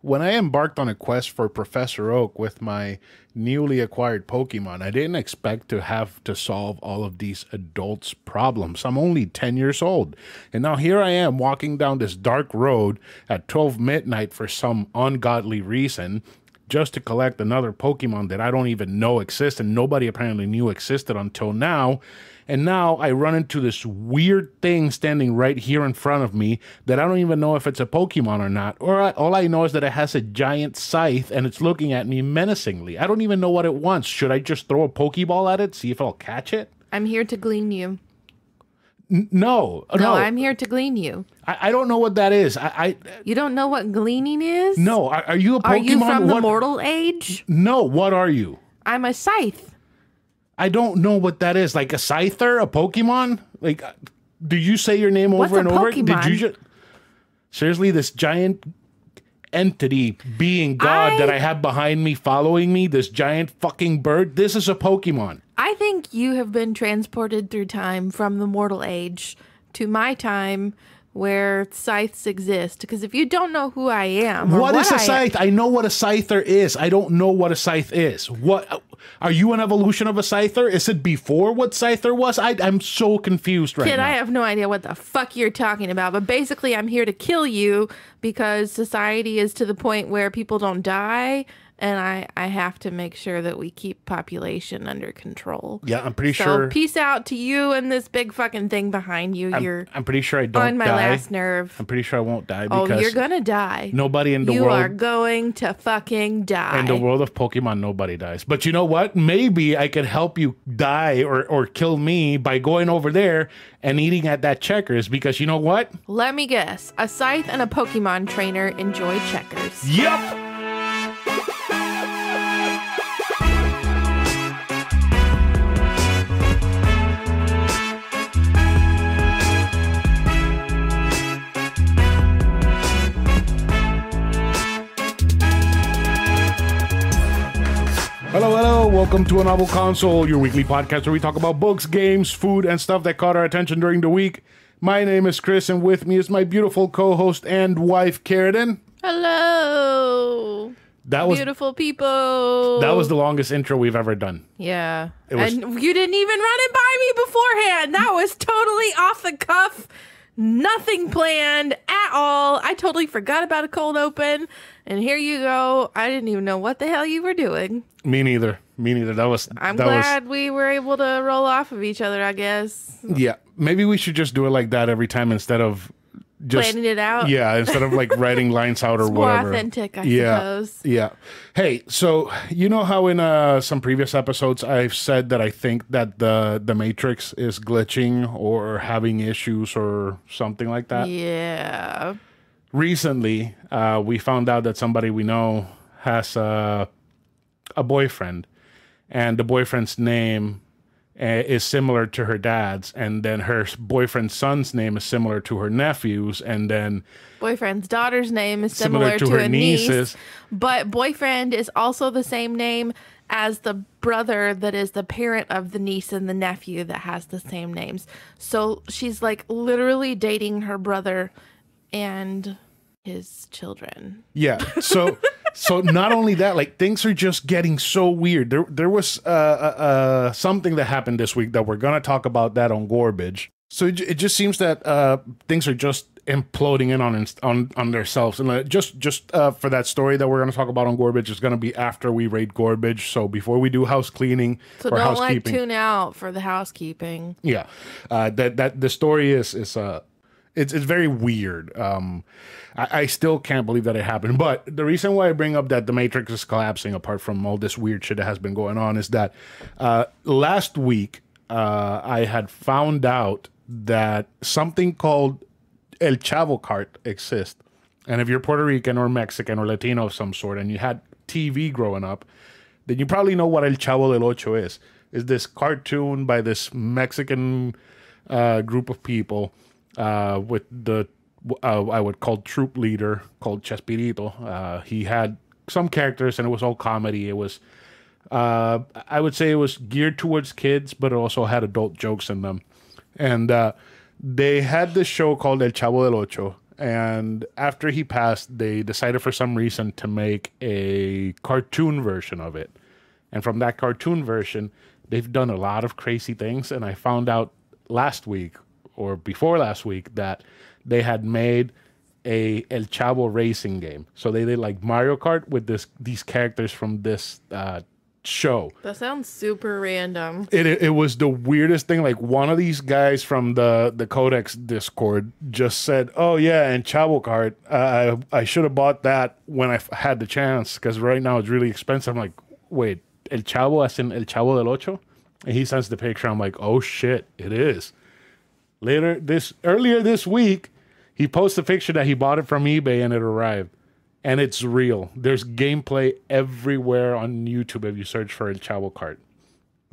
When I embarked on a quest for Professor Oak with my newly acquired Pokemon, I didn't expect to have to solve all of these adults' problems. I'm only 10 years old. And now here I am walking down this dark road at 12 midnight for some ungodly reason, just to collect another Pokemon that I don't even know exists and nobody apparently knew existed until now. And now I run into this weird thing standing right here in front of me that I don't even know if it's a Pokemon or not. All I know is that it has a giant scythe and it's looking at me menacingly. I don't even know what it wants. Should I just throw a Pokeball at it, see if I'll catch it? I'm here to glean you. No, I'm here to glean you. I don't know what that is. You don't know what gleaning is? No, are you a Pokemon? Are you from the mortal age? No, what are you? I'm a Scythe. I don't know what that is. Like a Scyther, a Pokemon? Like, do you say your name over and over? Pokemon? Did you just... Seriously, this giant entity, being God that I have behind me, following me, this giant fucking bird, this is a Pokemon. I think you have been transported through time from the mortal age to my time where scythes exist. Because if you don't know who I am... What is a scythe? I know what a scyther is. I don't know what a scythe is. What... Are you an evolution of a Scyther? Is it before what Scyther was? I'm so confused right now. Kid, I have no idea what the fuck you're talking about. But basically, I'm here to kill you because society is to the point where people don't die. And I have to make sure that we keep population under control. Yeah, I'm pretty sure. So peace out to you and this big fucking thing behind you. I'm pretty sure I don't die. On my last nerve. I'm pretty sure I won't die because... Oh, you're gonna die. Nobody in the world... You are going to fucking die. In the world of Pokemon, nobody dies. But you know what? Maybe I could help you die or kill me by going over there and eating at that Checkers because you know what? Let me guess. A Scythe and a Pokemon trainer enjoy Checkers. Yep! Hello, welcome to A Novel Console, your weekly podcast where we talk about books, games, food, and stuff that caught our attention during the week. My name is Chris, and with me is my beautiful co-host and wife, Karen. Hello, beautiful people. That was the longest intro we've ever done. Yeah, and you didn't even run it by me beforehand. That was totally off the cuff. Nothing planned at all. I totally forgot about a cold open. And here you go. I didn't even know what the hell you were doing. Me neither. I'm glad we were able to roll off of each other, I guess. Yeah. Maybe we should just do it like that every time instead of just planning it out. Yeah, instead of like writing lines out or whatever. More authentic, I suppose. Yeah. Hey, so you know how in some previous episodes I've said that I think that the Matrix is glitching or having issues or something like that? Yeah. Recently, we found out that somebody we know has a boyfriend, and the boyfriend's name is similar to her dad's, and then her boyfriend's son's name is similar to her nephew's, and then boyfriend's daughter's name is similar to her niece's. But boyfriend is also the same name as the brother that is the parent of the niece and the nephew that has the same names. So she's like literally dating her brother and his children. Yeah. So not only that, like things are just getting so weird. There was something that happened this week that we're gonna talk about that on Garbage. So it just seems that things are just imploding in on themselves. And just for that story that we're gonna talk about on Garbage is gonna be after we raid Garbage. So before we do house cleaning so or don't housekeeping, tune out for the housekeeping. Yeah. That the story is it's very weird. I still can't believe that it happened. But the reason why I bring up that the Matrix is collapsing, apart from all this weird shit that has been going on, is that last week I had found out that something called El Chavo cart exists. And if you're Puerto Rican or Mexican or Latino of some sort and you had TV growing up, then you probably know what El Chavo del Ocho is. It's this cartoon by this Mexican group of people with the I would call troop leader called Chespirito. He had some characters and it was all comedy. It was I would say it was geared towards kids, but it also had adult jokes in them. And they had this show called El Chavo del Ocho, And after he passed, they decided for some reason to make a cartoon version of it. And from that cartoon version, they've done a lot of crazy things. And I found out last week or before last week that they had made a El Chavo racing game. So they did like Mario Kart with these characters from this show. That sounds super random. It was the weirdest thing. Like one of these guys from the Codex Discord just said, "Oh yeah, and Chavo Kart. I should have bought that when I had the chance because right now it's really expensive." I'm like, "Wait, El Chavo as in El Chavo del Ocho?" And he sends the picture. I'm like, "Oh shit, it is." Earlier this week, he posted a picture that he bought it from eBay and it arrived. And it's real. There's gameplay everywhere on YouTube if you search for El Chavo Kart.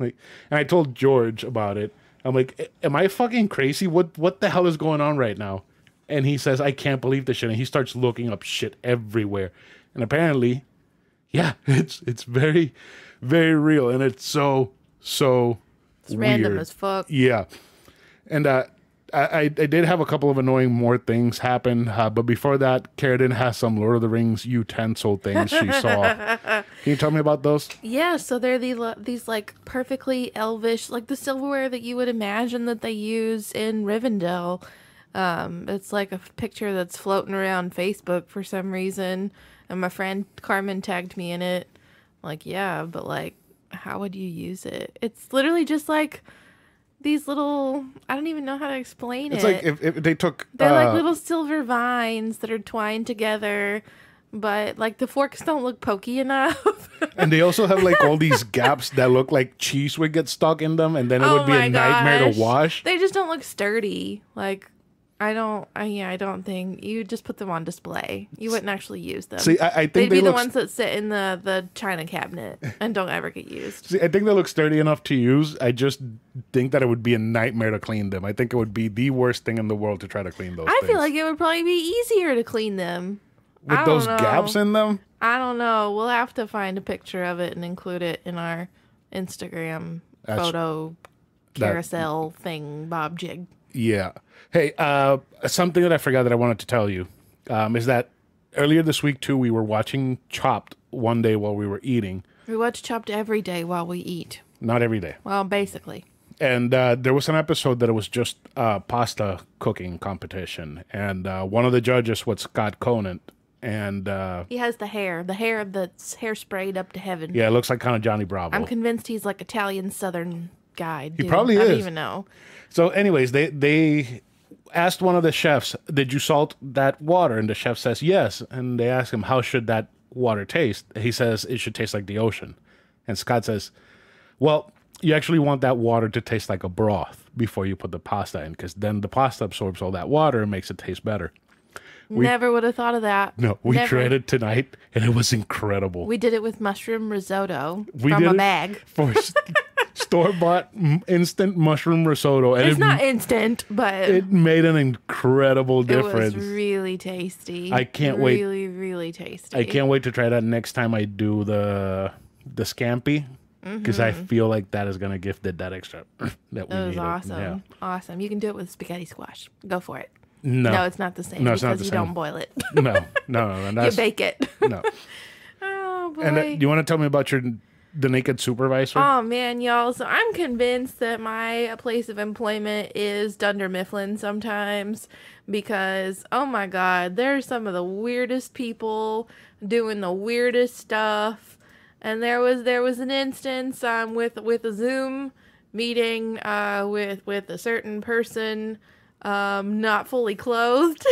Like, and I told George about it. I'm like, am I fucking crazy? What the hell is going on right now? And he says, I can't believe this shit. And he starts looking up shit everywhere. And apparently, yeah, it's very, very real. And it's so It's weird. random as fuck. Yeah. And I did have a couple of annoying more things happen, but before that, Carradine has some Lord of the Rings utensil things she saw. Can you tell me about those? Yeah, so they're these like perfectly elvish, like the silverware that you would imagine that they use in Rivendell. It's like a picture that's floating around Facebook for some reason, and my friend Carmen tagged me in it. Like, yeah, but like, how would you use it? It's literally just like these little, I don't even know how to explain it. It's like if they took... They're like little silver vines that are twined together, but like the forks don't look pokey enough. And they also have like all these gaps that look like cheese would get stuck in them, and then it would be a nightmare to wash. They just don't look sturdy. Like, I don't think you just put them on display. You wouldn't actually use them. See, I think they'd be the ones that sit in the china cabinet and don't ever get used. See, I think they look sturdy enough to use. I just think that it would be a nightmare to clean them. I think it would be the worst thing in the world to try to clean those things. I feel like it would probably be easier to clean them. With those gaps in them? I don't know. We'll have to find a picture of it and include it in our Instagram photo carousel thing, Bob Jig. Yeah. Hey, something that I forgot that I wanted to tell you is that earlier this week, too, we were watching Chopped one day while we were eating. We watch Chopped every day while we eat. Not every day. Well, basically. And there was an episode that it was just pasta cooking competition. And one of the judges was Scott Conant. And he has the hair that's hairsprayed up to heaven. Yeah, it looks like kind of Johnny Bravo. I'm convinced he's like Italian Southern guy. Dude. He probably is. I don't even know. So anyways, they asked one of the chefs, did you salt that water? And the chef says yes. And they ask him, how should that water taste? He says it should taste like the ocean. And Scott says, well, you actually want that water to taste like a broth before you put the pasta in, because then the pasta absorbs all that water and makes it taste better. Never would have thought of that. No, we tried it tonight, and it was incredible. We did it with mushroom risotto from a bag. For store-bought instant mushroom risotto. And it's not instant, but it made an incredible difference. It was really tasty. I can't wait. Really, really tasty. I can't wait to try that next time I do the scampi, because I feel like that is going to give it that extra that we needed. It was awesome. Yeah. Awesome. You can do it with spaghetti squash. Go for it. No, it's not the same because you don't boil it. No. You bake it. No. Oh, boy. And do you want to tell me about the naked supervisor? Oh, man, y'all. So I'm convinced that my place of employment is Dunder Mifflin sometimes because, oh, my God, there's some of the weirdest people doing the weirdest stuff. And there was an instance with a Zoom meeting with a certain person not fully clothed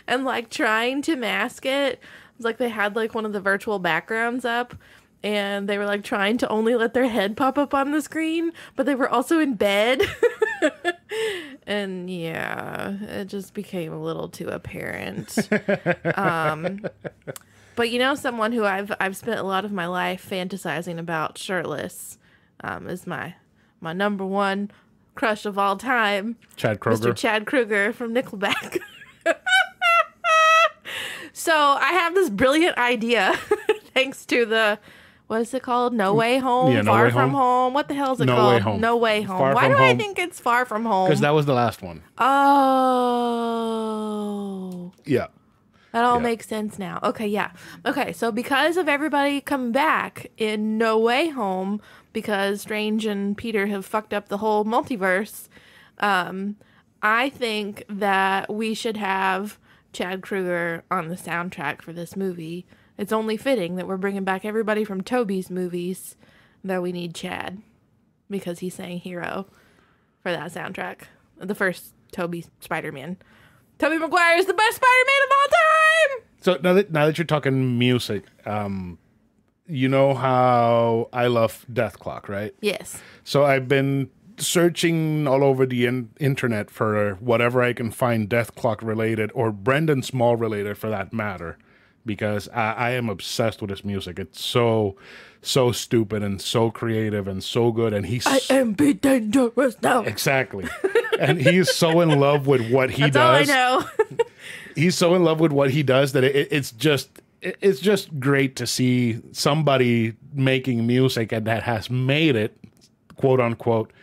and like trying to mask it. It was like they had like one of the virtual backgrounds up and they were like trying to only let their head pop up on the screen, but they were also in bed. And yeah, it just became a little too apparent. But you know, someone who I've spent a lot of my life fantasizing about shirtless is my number one crush of all time, Chad Kroeger. Mr. Chad Kroeger from Nickelback. So I have this brilliant idea, thanks to the what is it called? No Way Home? Yeah, No Far Way From Home. Home? What the hell is it No called? Way Home. No Way Home. Far Why From do I Home. think it's Far From Home? Because that was the last one. Oh. Yeah. That all makes sense now. Okay, yeah. Okay, so because of everybody coming back in No Way Home, because Strange and Peter have fucked up the whole multiverse, I think that we should have Chad Kroeger on the soundtrack for this movie. It's only fitting that we're bringing back everybody from Tobey's movies, that we need Chad, because he sang Hero for that soundtrack. The first Tobey Spider-Man. Tobey Maguire is the best Spider-Man of all time! So now that you're talking music, you know how I love Death Clock, right? Yes. So I've been searching all over the internet for whatever I can find Death Clock related or Brendan Small related for that matter, because I am obsessed with his music. It's so stupid and so creative and so good, and I am be dangerous now. Exactly. And he's so in love with what he That's does. all I know. He's so in love with what he does that it's just great to see somebody making music and that has made it, quote unquote,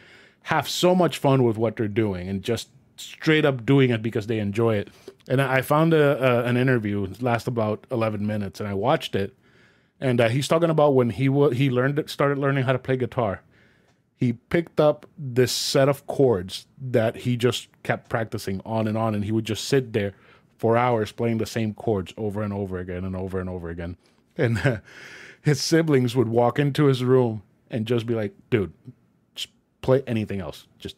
have so much fun with what they're doing and just straight up doing it because they enjoy it. And I found an interview, it lasted about 11 minutes, and I watched it. And he's talking about when he started learning how to play guitar. He picked up this set of chords that he just kept practicing on, and he would just sit there for hours playing the same chords over and over again and over and over again. And his siblings would walk into his room and just be like, dude, just play anything else. Just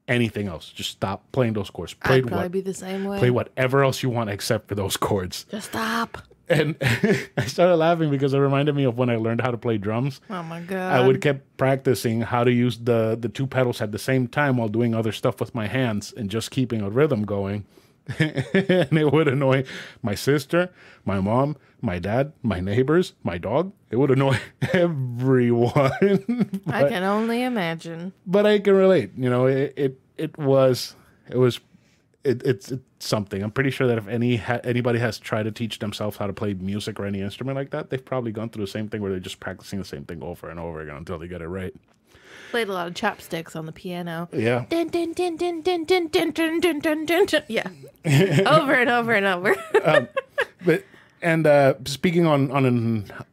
anything else. Just stop playing those chords. I'd probably be the same way. Play whatever else you want except for those chords. Just stop. And I started laughing because it reminded me of when I learned how to play drums. Oh my God. I would keep practicing how to use the two pedals at the same time while doing other stuff with my hands and just keeping a rhythm going. And it would annoy my sister, my mom, my dad, my neighbors, my dog. It would annoy everyone. I can only imagine. But I can relate. You know, it's something. I'm pretty sure that if anybody has tried to teach themselves how to play music or any instrument like that, they've probably gone through the same thing where they're just practicing the same thing over and over again until they get it right. Played a lot of chopsticks on the piano. Yeah. Dun, dun, dun, dun, dun, dun, dun, dun, dun, dun, dun, dun. Yeah. Over and over and over. Speaking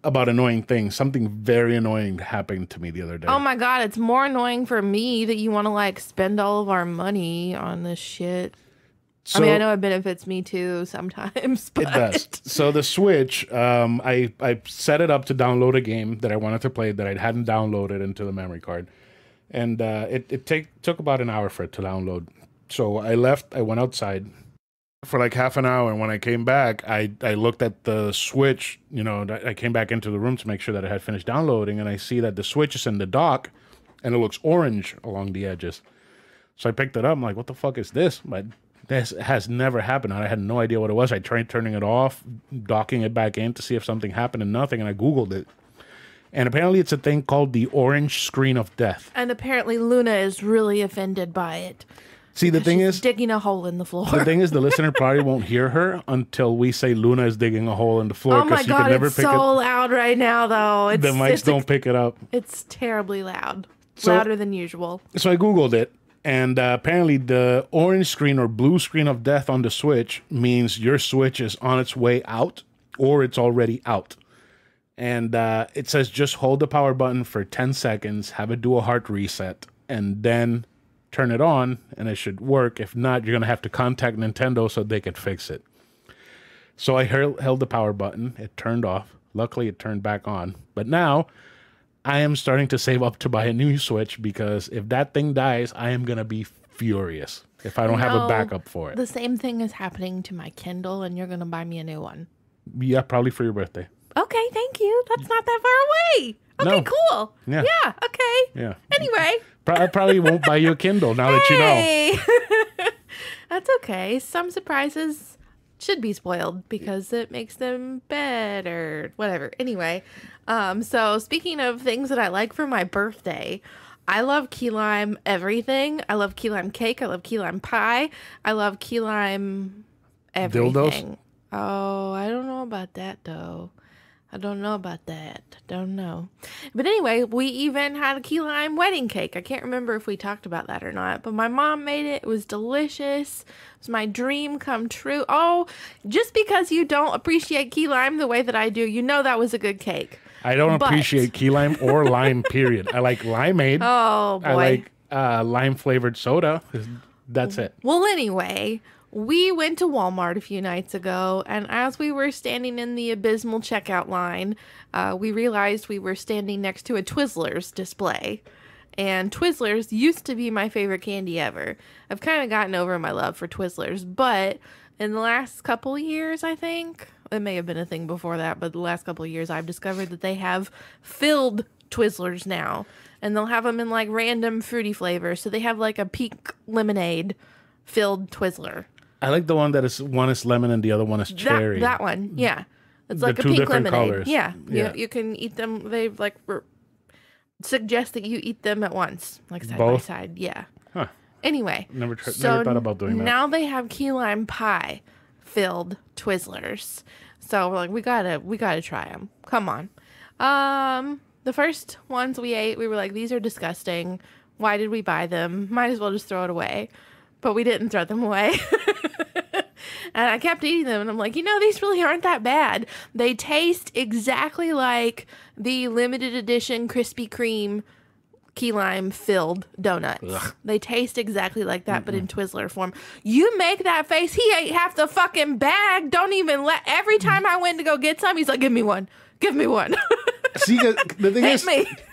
about annoying things, something very annoying happened to me the other day. Oh my God, it's more annoying for me that you want to like spend all of our money on this shit. So, I mean, I know it benefits me too sometimes, but it does. So the Switch, I set it up to download a game that I wanted to play that I hadn't downloaded into the memory card. And it took about an hour for it to download. So I went outside for like half an hour, and when I came back, I looked at the Switch, you know, I came back into the room to make sure that it had finished downloading, and I see that the Switch is in the dock, and it looks orange along the edges. So I picked it up, I'm like, what the fuck is this? But this has never happened. I had no idea what it was. I tried turning it off, docking it back in to see if something happened, and nothing, and I Googled it. And apparently it's a thing called the orange screen of death. And apparently Luna is really offended by it. See, the thing She's is, digging a hole in the floor. the thing is, the listener probably won't hear her until we say Luna is digging a hole in the floor. Oh my God, never it's so loud right now, though. The mics don't pick it up. It's terribly loud. So, louder than usual. So I Googled it, and apparently the orange screen or blue screen of death on the Switch means your Switch is on its way out or it's already out. And it says just hold the power button for 10 seconds, have it do a hard reset, and then turn it on, and it should work. If not, you're going to have to contact Nintendo so they could fix it. So I held the power button. It turned off. Luckily, it turned back on. But now, I am starting to save up to buy a new Switch, because if that thing dies, I am going to be furious if I don't have a backup for it. The same thing is happening to my Kindle, and you're going to buy me a new one. Yeah, probably for your birthday. Okay, thank you. That's not that far away. Okay, No. cool. Yeah. Yeah, okay. Yeah. Anyway. I probably won't buy you a Kindle now that you know. That's okay. Some surprises should be spoiled because it makes them better. Whatever. Anyway, so speaking of things that I like for my birthday, I love key lime everything. I love key lime cake. I love key lime pie. I love key lime everything. Dildos? Oh, I don't know about that though. I don't know about that. Don't know. But anyway, we even had a key lime wedding cake. I can't remember if we talked about that or not, but my mom made it. It was delicious. It was my dream come true. Oh, just because you don't appreciate key lime the way that I do, you know that was a good cake. I don't appreciate key lime or lime, period. I like limeade. Oh, boy. I like lime-flavored soda. That's it. Well, anyway, we went to Walmart a few nights ago, and as we were standing in the abysmal checkout line, we realized we were standing next to a Twizzlers display. And Twizzlers used to be my favorite candy ever. I've kind of gotten over my love for Twizzlers, but in the last couple of years, I think, it may have been a thing before that, but the last couple of years, I've discovered that they have filled Twizzlers now. And they'll have them in like random fruity flavors. So they have like a pink lemonade filled Twizzler. I like the one that is one is lemon and the other one is cherry. That one, yeah. It's like The a two pink different lemonade. colors. Yeah. Yeah. You can eat them. They like suggest that you eat them at once, like side Both? by side. Yeah. Huh. Anyway, Never thought about doing that. Now they have key lime pie filled Twizzlers. So we're like, we gotta try them. Come on. The first ones we ate, we were like, these are disgusting. Why did we buy them? Might as well just throw it away. But we didn't throw them away. And I kept eating them, and I'm like, these really aren't that bad. They taste exactly like the limited edition Krispy Kreme key lime filled donuts. Ugh. They taste exactly like that, but in Twizzler form. You make that face. He ate half the fucking bag. Don't even let. Every time I went to go get some, he's like, give me one. Give me one. See, the thing is,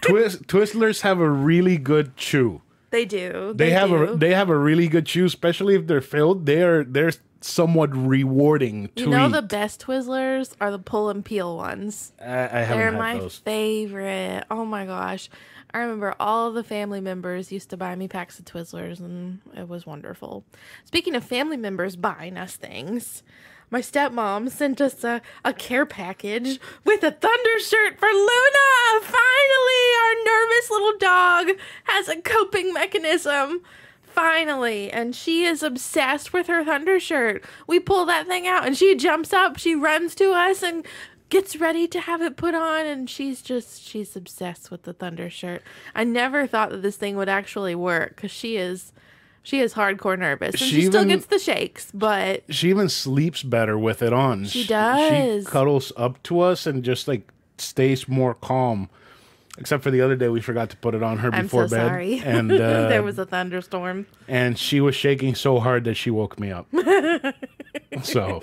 Twizzlers have a really good chew. They do. They have a really good chew, especially if they're filled. They're somewhat rewarding to eat. The best Twizzlers are the pull and peel ones. I haven't had those. They're my favorite. Oh my gosh. I remember all of the family members used to buy me packs of Twizzlers, and it was wonderful. Speaking of family members buying us things, my stepmom sent us a care package with a Thunder shirt for Luna. Finally, our nervous little dog has a coping mechanism. Finally. And she is obsessed with her Thunder shirt. We pull that thing out, and she jumps up. She runs to us and gets ready to have it put on, and she's obsessed with the Thunder shirt. I never thought that this thing would actually work, because she is hardcore nervous, and she still gets the shakes, but she even sleeps better with it on. She does. She cuddles up to us and just like stays more calm. Except for the other day, we forgot to put it on her before bed. I'm so sorry. And there was a thunderstorm. And she was shaking so hard that she woke me up. So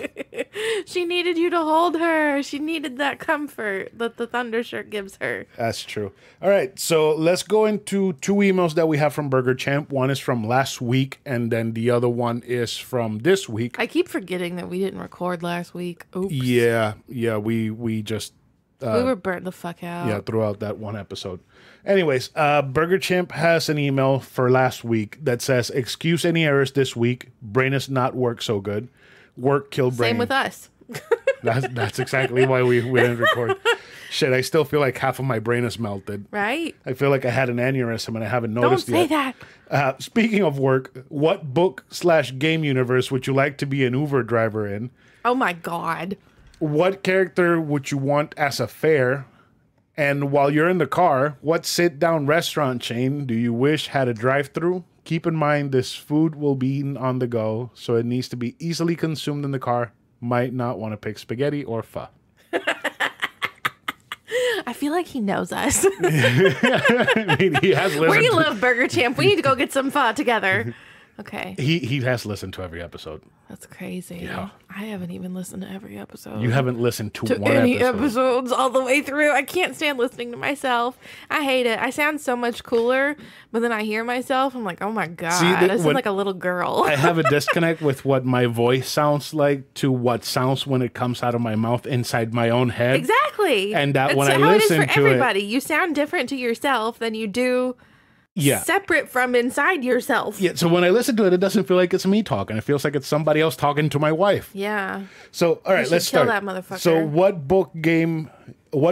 she needed you to hold her. She needed that comfort that the Thunder shirt gives her. That's true. All right, so let's go into two emails that we have from Burger Champ. One is from last week, and then the other one is from this week. I keep forgetting that we didn't record last week. Oops. Yeah, we just... we were burnt the fuck out. Yeah, throughout that one episode. Anyways, Burger Chimp has an email for last week that says, excuse any errors this week. Brain has not worked so good. Work killed brain. Same with us. That's exactly why we didn't record. Shit, I still feel like half of my brain is melted. Right? I feel like I had an aneurysm and I haven't noticed yet. Don't say that. Speaking of work, what book/game universe would you like to be an Uber driver in? Oh my God. What character would you want as a fare? And while you're in the car, what sit-down restaurant chain do you wish had a drive-thru? Keep in mind this food will be eaten on the go, so it needs to be easily consumed in the car. Might not want to pick spaghetti or pho. I feel like he knows us. I mean, he has listened. We love Burger Champ. We need to go get some pho together. Okay. He has listened to every episode. That's crazy. Yeah. I haven't even listened to every episode. You haven't listened to one any episode. episodes all the way through. I can't stand listening to myself. I hate it. I sound so much cooler, but then I hear myself. I'm like, oh my God. I sound like a little girl. I have a disconnect with what my voice sounds like to what sounds when it comes out of my mouth inside my own head. Exactly. And that That's when I how listen it is for to everybody. You sound different to yourself than you do separate from inside yourself. Yeah, so when I listen to it, it doesn't feel like it's me talking. It feels like it's somebody else talking to my wife. Yeah. So, all right, let's start. Kill that motherfucker. So, what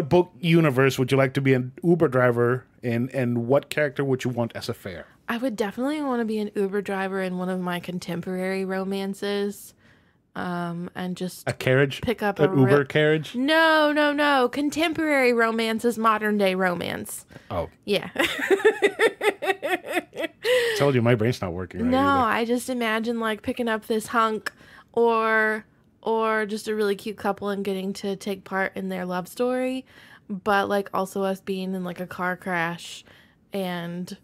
book universe would you like to be an Uber driver in, and what character would you want as a fare? I would definitely want to be an Uber driver in one of my contemporary romances. and just A carriage? pick up an Uber carriage? No. Contemporary romance is modern day romance. Oh. Yeah. Told you my brain's not working right. No, either. I just imagine like picking up this hunk or just a really cute couple and getting to take part in their love story, but like also us being in like a car crash and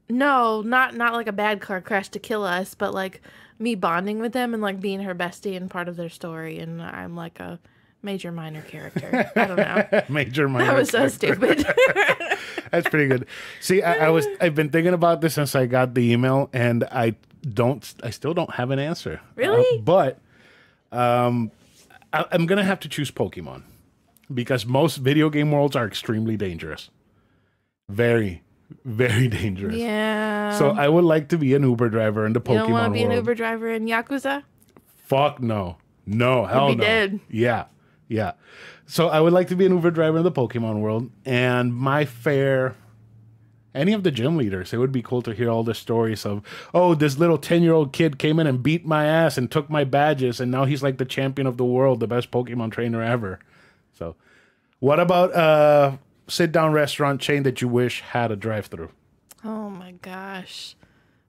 no, not like a bad car crash to kill us, but like me bonding with them and like being her bestie and part of their story, and I'm like a major minor character. I don't know. Major minor. That was so stupid. That's pretty good. See, I've been thinking about this since I got the email, and I still don't have an answer. Really? But I'm gonna have to choose Pokemon because most video game worlds are extremely dangerous. Very, very dangerous. Yeah. So I would like to be an Uber driver in the Pokemon world. You don't want to be an Uber driver in Yakuza? Fuck no. No, hell You'd be no. dead. Yeah. So I would like to be an Uber driver in the Pokemon world, and my fare, any of the gym leaders, it would be cool to hear all the stories of, oh, this little 10-year-old kid came in and beat my ass and took my badges, and now he's like the champion of the world, the best Pokemon trainer ever. So what about a sit-down restaurant chain that you wish had a drive-through? Oh my gosh.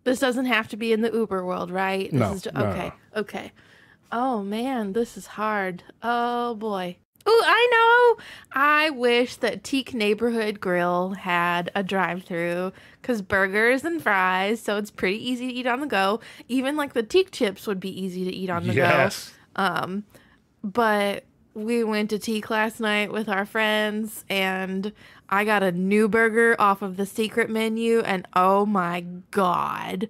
This doesn't have to be in the Uber world, right? No. Okay. Oh man, this is hard. Oh boy. Ooh, I know. I wish that Teak Neighborhood Grill had a drive-through because burgers and fries, so it's pretty easy to eat on the go. Even like the Teak chips would be easy to eat on the go. But we went to Teak last night with our friends, and I got a new burger off of the secret menu, and oh my God,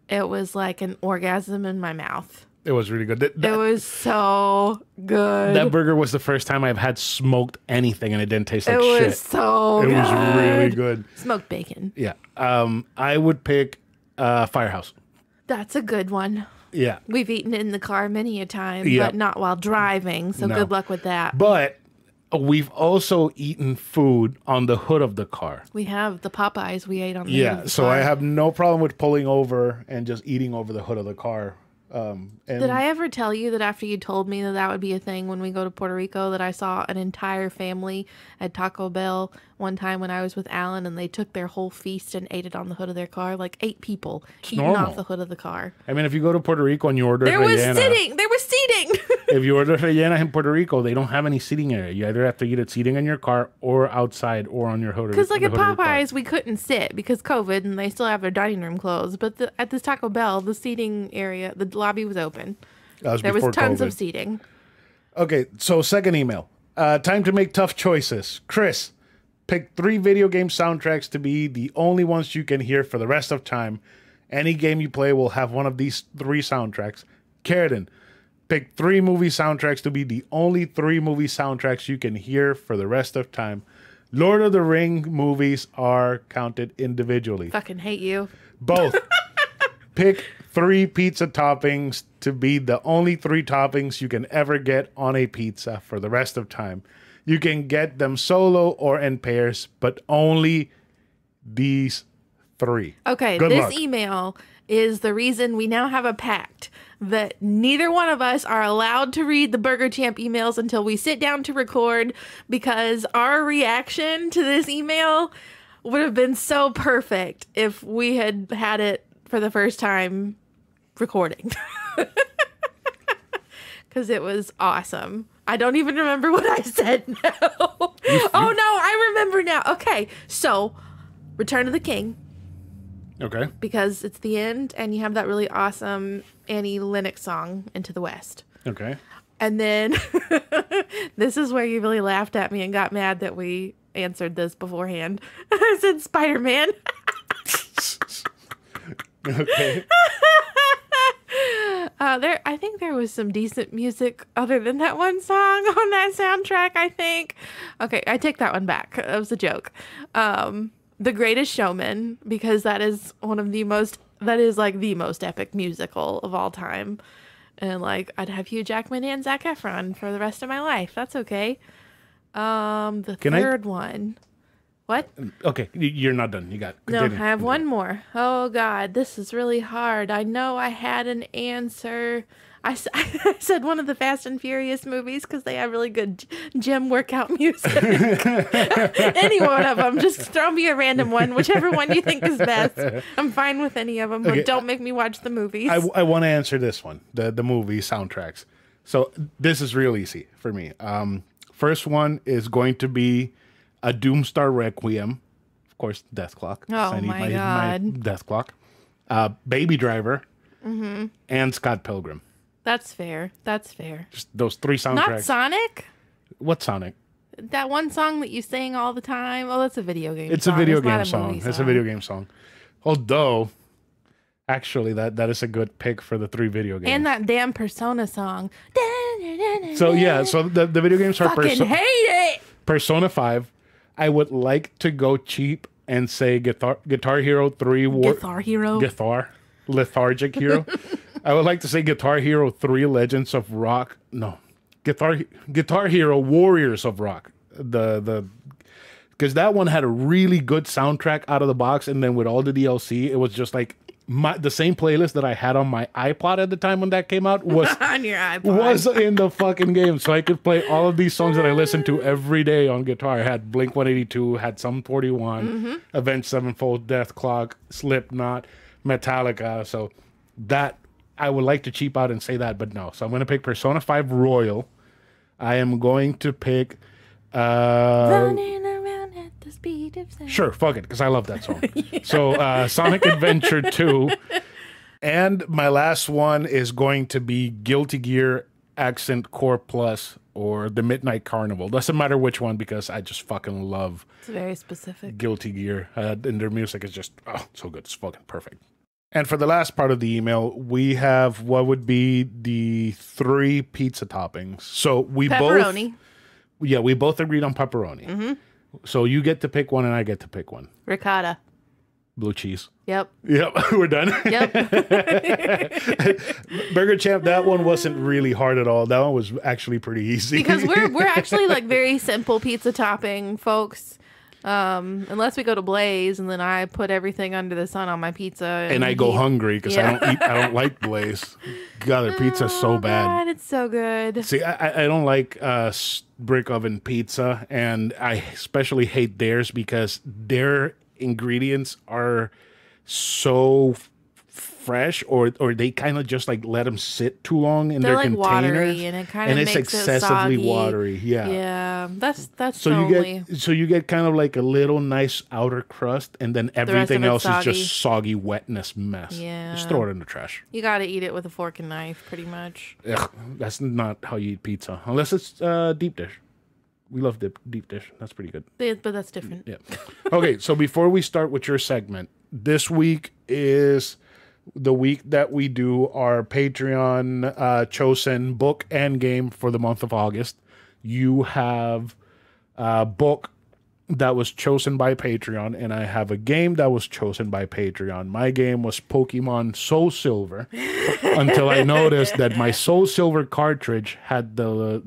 it was like an orgasm in my mouth. It was really good. It was so good. That burger was the first time I've had smoked anything and it didn't taste like shit. It was so good. It was really good. Smoked bacon. Yeah. I would pick Firehouse. That's a good one. Yeah. We've eaten it in the car many a time, but not while driving, so good luck with that. But we've also eaten food on the hood of the car. We have the Popeyes we ate on the hood of the so car. I have no problem with pulling over and just eating over the hood of the car. Did I ever tell you that after you told me that would be a thing when we go to Puerto Rico, that I saw an entire family at Taco Bell one time when I was with Alan, and they took their whole feast and ate it on the hood of their car, like 8 people eating off the hood of the car. I mean, if you go to Puerto Rico and you order There was seating. If you order rellena in Puerto Rico, they don't have any seating area. You either have to eat it seating in your car or outside or on your hood. Because like at Popeyes, we couldn't sit because COVID, and they still have their dining room closed. But at this Taco Bell, the seating area, the lobby was open. There was tons of seating. Okay, so second email. Time to make tough choices. Chris, pick 3 video game soundtracks to be the only ones you can hear for the rest of time. Any game you play will have one of these 3 soundtracks. Carradine, pick 3 movie soundtracks to be the only 3 movie soundtracks you can hear for the rest of time. Lord of the Ring movies are counted individually. Fucking hate you. Both. Pick 3 pizza toppings to be the only 3 toppings you can ever get on a pizza for the rest of time. You can get them solo or in pairs, but only these 3. Okay, this email is the reason we now have a pact that neither one of us are allowed to read the Burger Champ emails until we sit down to record, because our reaction to this email would have been so perfect if we had had it for the first time recording. Because it was awesome. I don't even remember what I said now. Oh no, I remember now. Okay, so Return of the King. Okay. Because it's the end, and you have that really awesome Annie Lennox song, Into the West. Okay. And then this is where you really laughed at me and got mad that we answered this beforehand. I said Spider-Man. Okay. I think there was some decent music other than that one song on that soundtrack, I think. Okay, I take that one back. That was a joke. The Greatest Showman, because that is like the most epic musical of all time. And like, I'd have Hugh Jackman and Zac Efron for the rest of my life. That's okay. The third one. What? Okay, you're not done. You got it. No, I have one more. Oh God, this is really hard. I know I had an answer. I said one of the Fast and Furious movies because they have really good gym workout music. Any one of them. Just throw me a random one, whichever one you think is best. I'm fine with any of them, but don't make me watch the movies. I want to answer this one, the movie soundtracks. So this is real easy for me. First one is going to be a Doomstar Requiem. Of course, Death Clock. Oh, I need my God. My Death Clock. Baby Driver. And Scott Pilgrim. That's fair. That's fair. Just those three soundtracks. Not Sonic? What Sonic? That one song that you sing all the time. Oh, that's a video game it's song. A video game song. It's a video game song. Although, actually, that is a good pick for the 3 video games. And that damn Persona song. So, yeah. So, the video games are fucking hate it! Persona 5. I would like to go cheap and say Guitar Hero 3. Lethargic Hero. I would like to say Guitar Hero 3 Legends of Rock. No. Guitar Hero Warriors of Rock. Because that one had a really good soundtrack out of the box, and then with all the DLC, it was just like the same playlist that I had on my iPod at the time when that came out was on your iPod. Was in the fucking game, so I could play all of these songs that I listened to every day on guitar. I had Blink 182, had Sum 41, Avenged Sevenfold, Death Clock, Slipknot, Metallica. So that I would like to cheap out and say that, but no. So I'm going to pick Persona 5 Royal. I am going to pick Running around at the speed of sound. Sure, fuck it, because I love that song. Yeah. So Sonic Adventure 2. And my last one is going to be Guilty Gear Accent Core Plus or the Midnight Carnival. Doesn't matter which one because I just fucking love It's very specific. Guilty Gear. And their music is just so good. It's fucking perfect. And for the last part of the email, we have what would be the 3 pizza toppings. So we pepperoni. We both agreed on pepperoni. So you get to pick one and I get to pick one. Ricotta. Blue cheese. Yep. We're done. Yep. Burger Champ, that one wasn't really hard at all. That one was actually pretty easy. Because we're actually like very simple pizza topping folks. Unless we go to Blaze and then I put everything under the sun on my pizza. And I go hungry because I don't like Blaze. God, their pizza's so bad. God, it's so good. See, I don't like brick oven pizza, and I especially hate theirs because their ingredients are so fresh, or they kind of just like let them sit too long in They're their like containers, watery, and it kind of makes it's excessively watery. Yeah, that's so you get kind of like a little nice outer crust, and then everything else is just soggy wetness mess. Yeah, just throw it in the trash. You got to eat it with a fork and knife, pretty much. Ugh, that's not how you eat pizza, unless it's deep dish. We love deep dish. That's pretty good. But that's different. Yeah. Okay, so before we start with your segment, this week is the week that we do our Patreon chosen book and game for the month of August. You have a book that was chosen by Patreon, and I have a game that was chosen by Patreon. My game was Pokemon Soul Silver until I noticed that my Soul Silver cartridge had the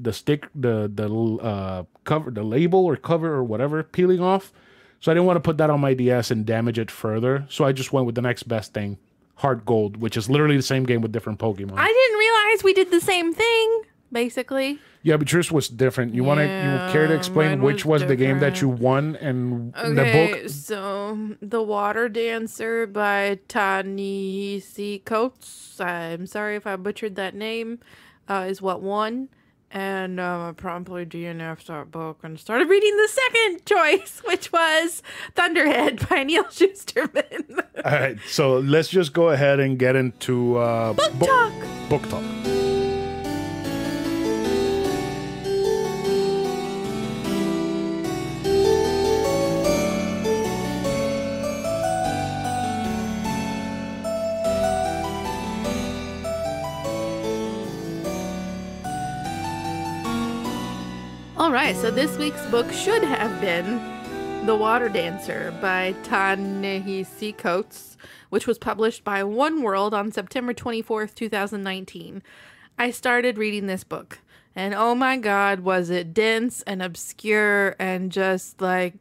cover, the label or cover or whatever peeling off. So I didn't want to put that on my DS and damage it further. So I just went with the next best thing, Heart Gold, which is literally the same game with different Pokemon. I didn't realize we did the same thing, basically. Yeah, but yours was different. You care to explain which was the game that you won and the book? So The Water Dancer by Ta-Nehisi Coates. I'm sorry if I butchered that name. Is what won. And I promptly DNF'd that book and started reading the second choice, which was Thunderhead by Neil Shusterman. All right, so let's just go ahead and get into Book talk. Book talk. All right, so this week's book should have been The Water Dancer by Ta-Nehisi Coates, which was published by One World on September 24th, 2019. I started reading this book, and oh my God, was it dense and obscure and just like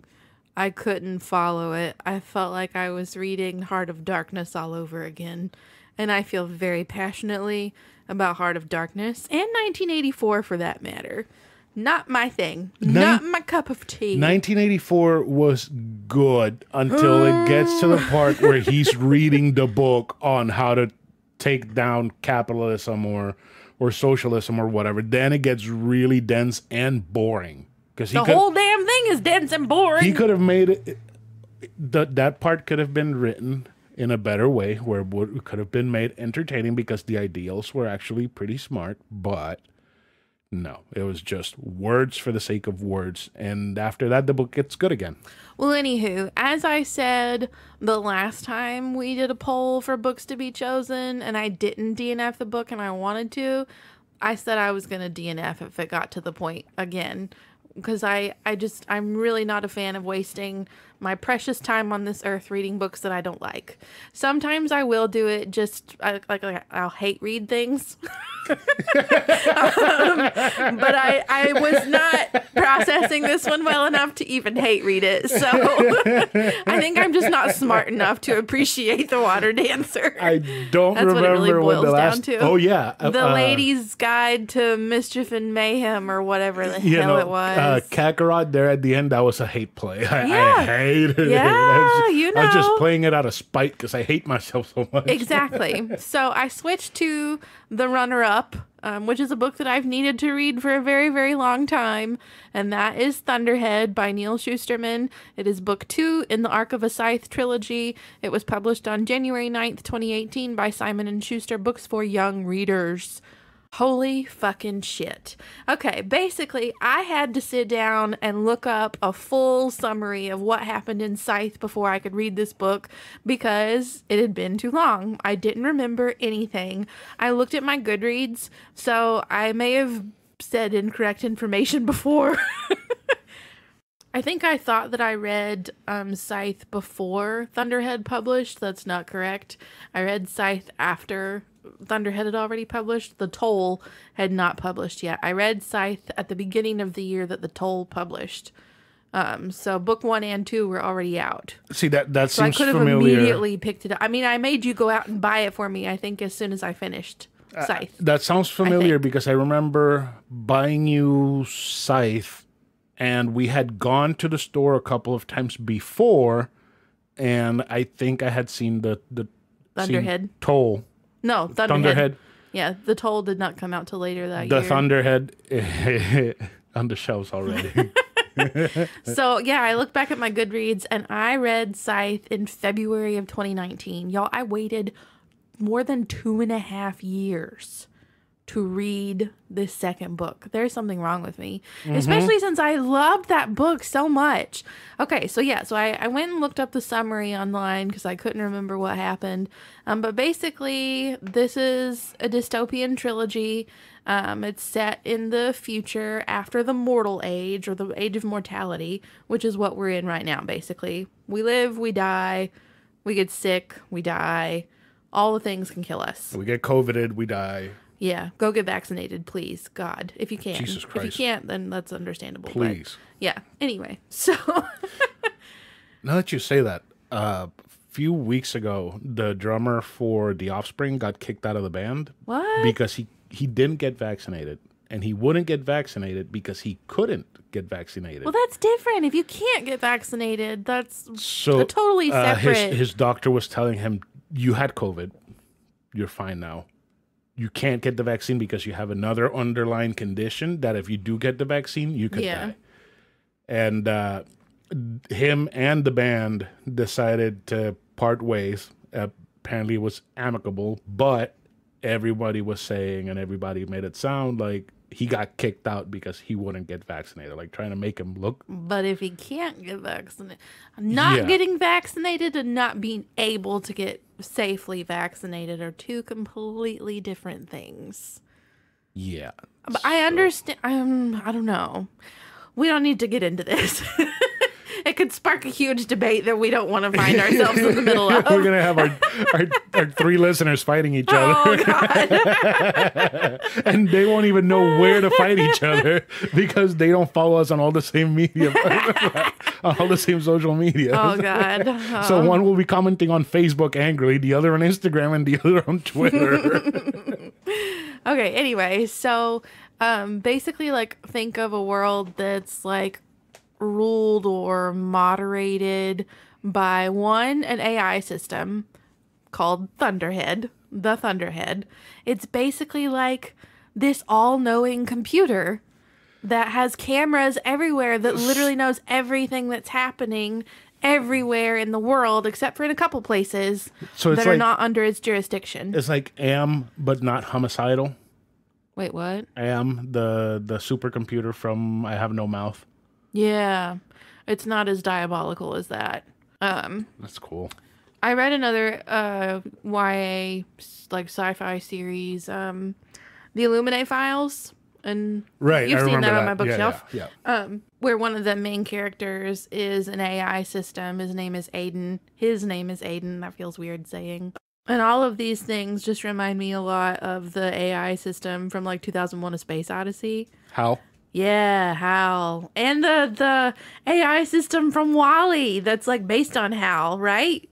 I couldn't follow it. I felt like I was reading Heart of Darkness all over again. and I feel very passionately about Heart of Darkness and 1984 for that matter. Not my thing. Not my cup of tea. 1984 was good until it gets to the part where he's reading the book on how to take down capitalism or socialism or whatever. Then it gets really dense and boring. Because the whole damn thing is dense and boring. He could have made it. That part could have been written in a better way where it could have been made entertaining because the ideals were actually pretty smart, but no, it was just words for the sake of words. And after that, the book gets good again. Well, anywho, as I said the last time we did a poll for books to be chosen and I didn't DNF the book and I wanted to, I said I was going to DNF if it got to the point again. Because I'm really not a fan of wasting my precious time on this earth reading books that I don't like. Sometimes I will do it just I'll hate read things. But I was not processing this one well enough to even hate read it. So I think I'm just not smart enough to appreciate The Water Dancer. I don't remember what it really boils down to. Oh, yeah. The Lady's Guide to Mischief and Mayhem or whatever the hell it was. Kakarot there at the end, that was a hate play. I hated it. Yeah, I was just playing it out of spite because I hate myself so much. Exactly. So I switched to the runner-up, which is a book that I've needed to read for a very, very long time, and that is Thunderhead by Neil Shusterman. It is book 2 in the Arc of a Scythe trilogy. It was published on January 9th, 2018 by Simon & Schuster Books for Young Readers. Holy fucking shit. Okay, basically, I had to sit down and look up a full summary of what happened in Scythe before I could read this book because it had been too long. I didn't remember anything. I looked at my Goodreads, so I may have said incorrect information before. I think I thought that I read Scythe before Thunderhead published. That's not correct. I read Scythe after Thunderhead had already published. The Toll had not published yet. I read Scythe at the beginning of the year that The Toll published. So book 1 and 2 were already out. See, that seems familiar. So I could have immediately picked it up. I mean, I made you go out and buy it for me, I think, as soon as I finished Scythe. That sounds familiar because I remember buying you Scythe, and we had gone to the store a couple of times before, and I think I had seen the Thunderhead. Toll. No, Thunderhead. Yeah, The Toll did not come out till later that year. The Thunderhead on the shelves already. So, yeah, I look back at my Goodreads, and I read Scythe in February of 2019. Y'all, I waited more than 2.5 years to read this second book. There's something wrong with me, especially since I loved that book so much. Okay, so yeah, so I went and looked up the summary online because I couldn't remember what happened. But basically, this is a dystopian trilogy. It's set in the future after the mortal age, or the age of mortality, which is what we're in right now, basically. We live, we die, we get sick, we die. All the things can kill us. We get COVIDed, we die. Yeah, go get vaccinated, please. God, if you can. Jesus Christ. If you can't, then that's understandable. Please. But yeah, anyway, so. Now that you say that, a few weeks ago, the drummer for The Offspring got kicked out of the band. What? Because he didn't get vaccinated. And he wouldn't get vaccinated because he couldn't get vaccinated. Well, that's different. If you can't get vaccinated, that's a totally separate. His doctor was telling him, you had COVID. You're fine now. You can't get the vaccine because you have another underlying condition that if you do get the vaccine, you could die. And him and the band decided to part ways. Apparently it was amicable, but everybody was saying, and everybody made it sound like he got kicked out because he wouldn't get vaccinated, like trying to make him look. But if he can't get vaccinated, not getting vaccinated and not being able to get safely vaccinated are two completely different things. Yeah. But I understand. I don't know. We don't need to get into this. it could spark a huge debate that we don't want to find ourselves in the middle of. We're going to have our 3 listeners fighting each other. Oh, God. And they won't even know where to fight each other because they don't follow us on all the same media, on all the same social media. Oh, God. So one will be commenting on Facebook angrily, the other on Instagram, and the other on Twitter. Okay, anyway, so basically, like, think of a world that's, like, ruled or moderated by an AI system called Thunderhead, the Thunderhead. It's basically like this all-knowing computer that has cameras everywhere that literally knows everything that's happening everywhere in the world except for in a couple places that are not under its jurisdiction. It's like AM, but not homicidal. Wait, what? AM, the supercomputer from I Have No Mouth. Yeah, it's not as diabolical as that. That's cool. I read another YA like sci-fi series, The Illuminae Files, and right, you've I seen that on that. my bookshelf. Yeah. Where one of the main characters is an AI system. His name is Aiden. That feels weird saying. And all of these things just remind me a lot of the AI system from like 2001: A Space Odyssey. How? Yeah, HAL. And the AI system from WALL-E that's like based on HAL, right?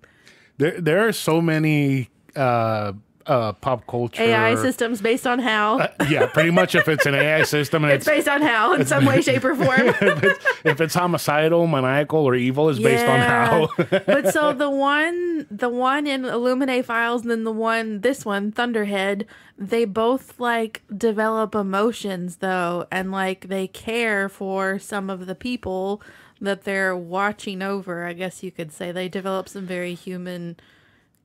There are so many pop culture AI systems based on HAL. Yeah, pretty much if it's an AI system and it's based on HAL in some way, shape, or form. if it's homicidal, maniacal, or evil, it's based on HAL. But so the one in Illuminae Files and then this one, Thunderhead, they both like develop emotions though, and like they care for some of the people that they're watching over. I guess you could say they develop some very human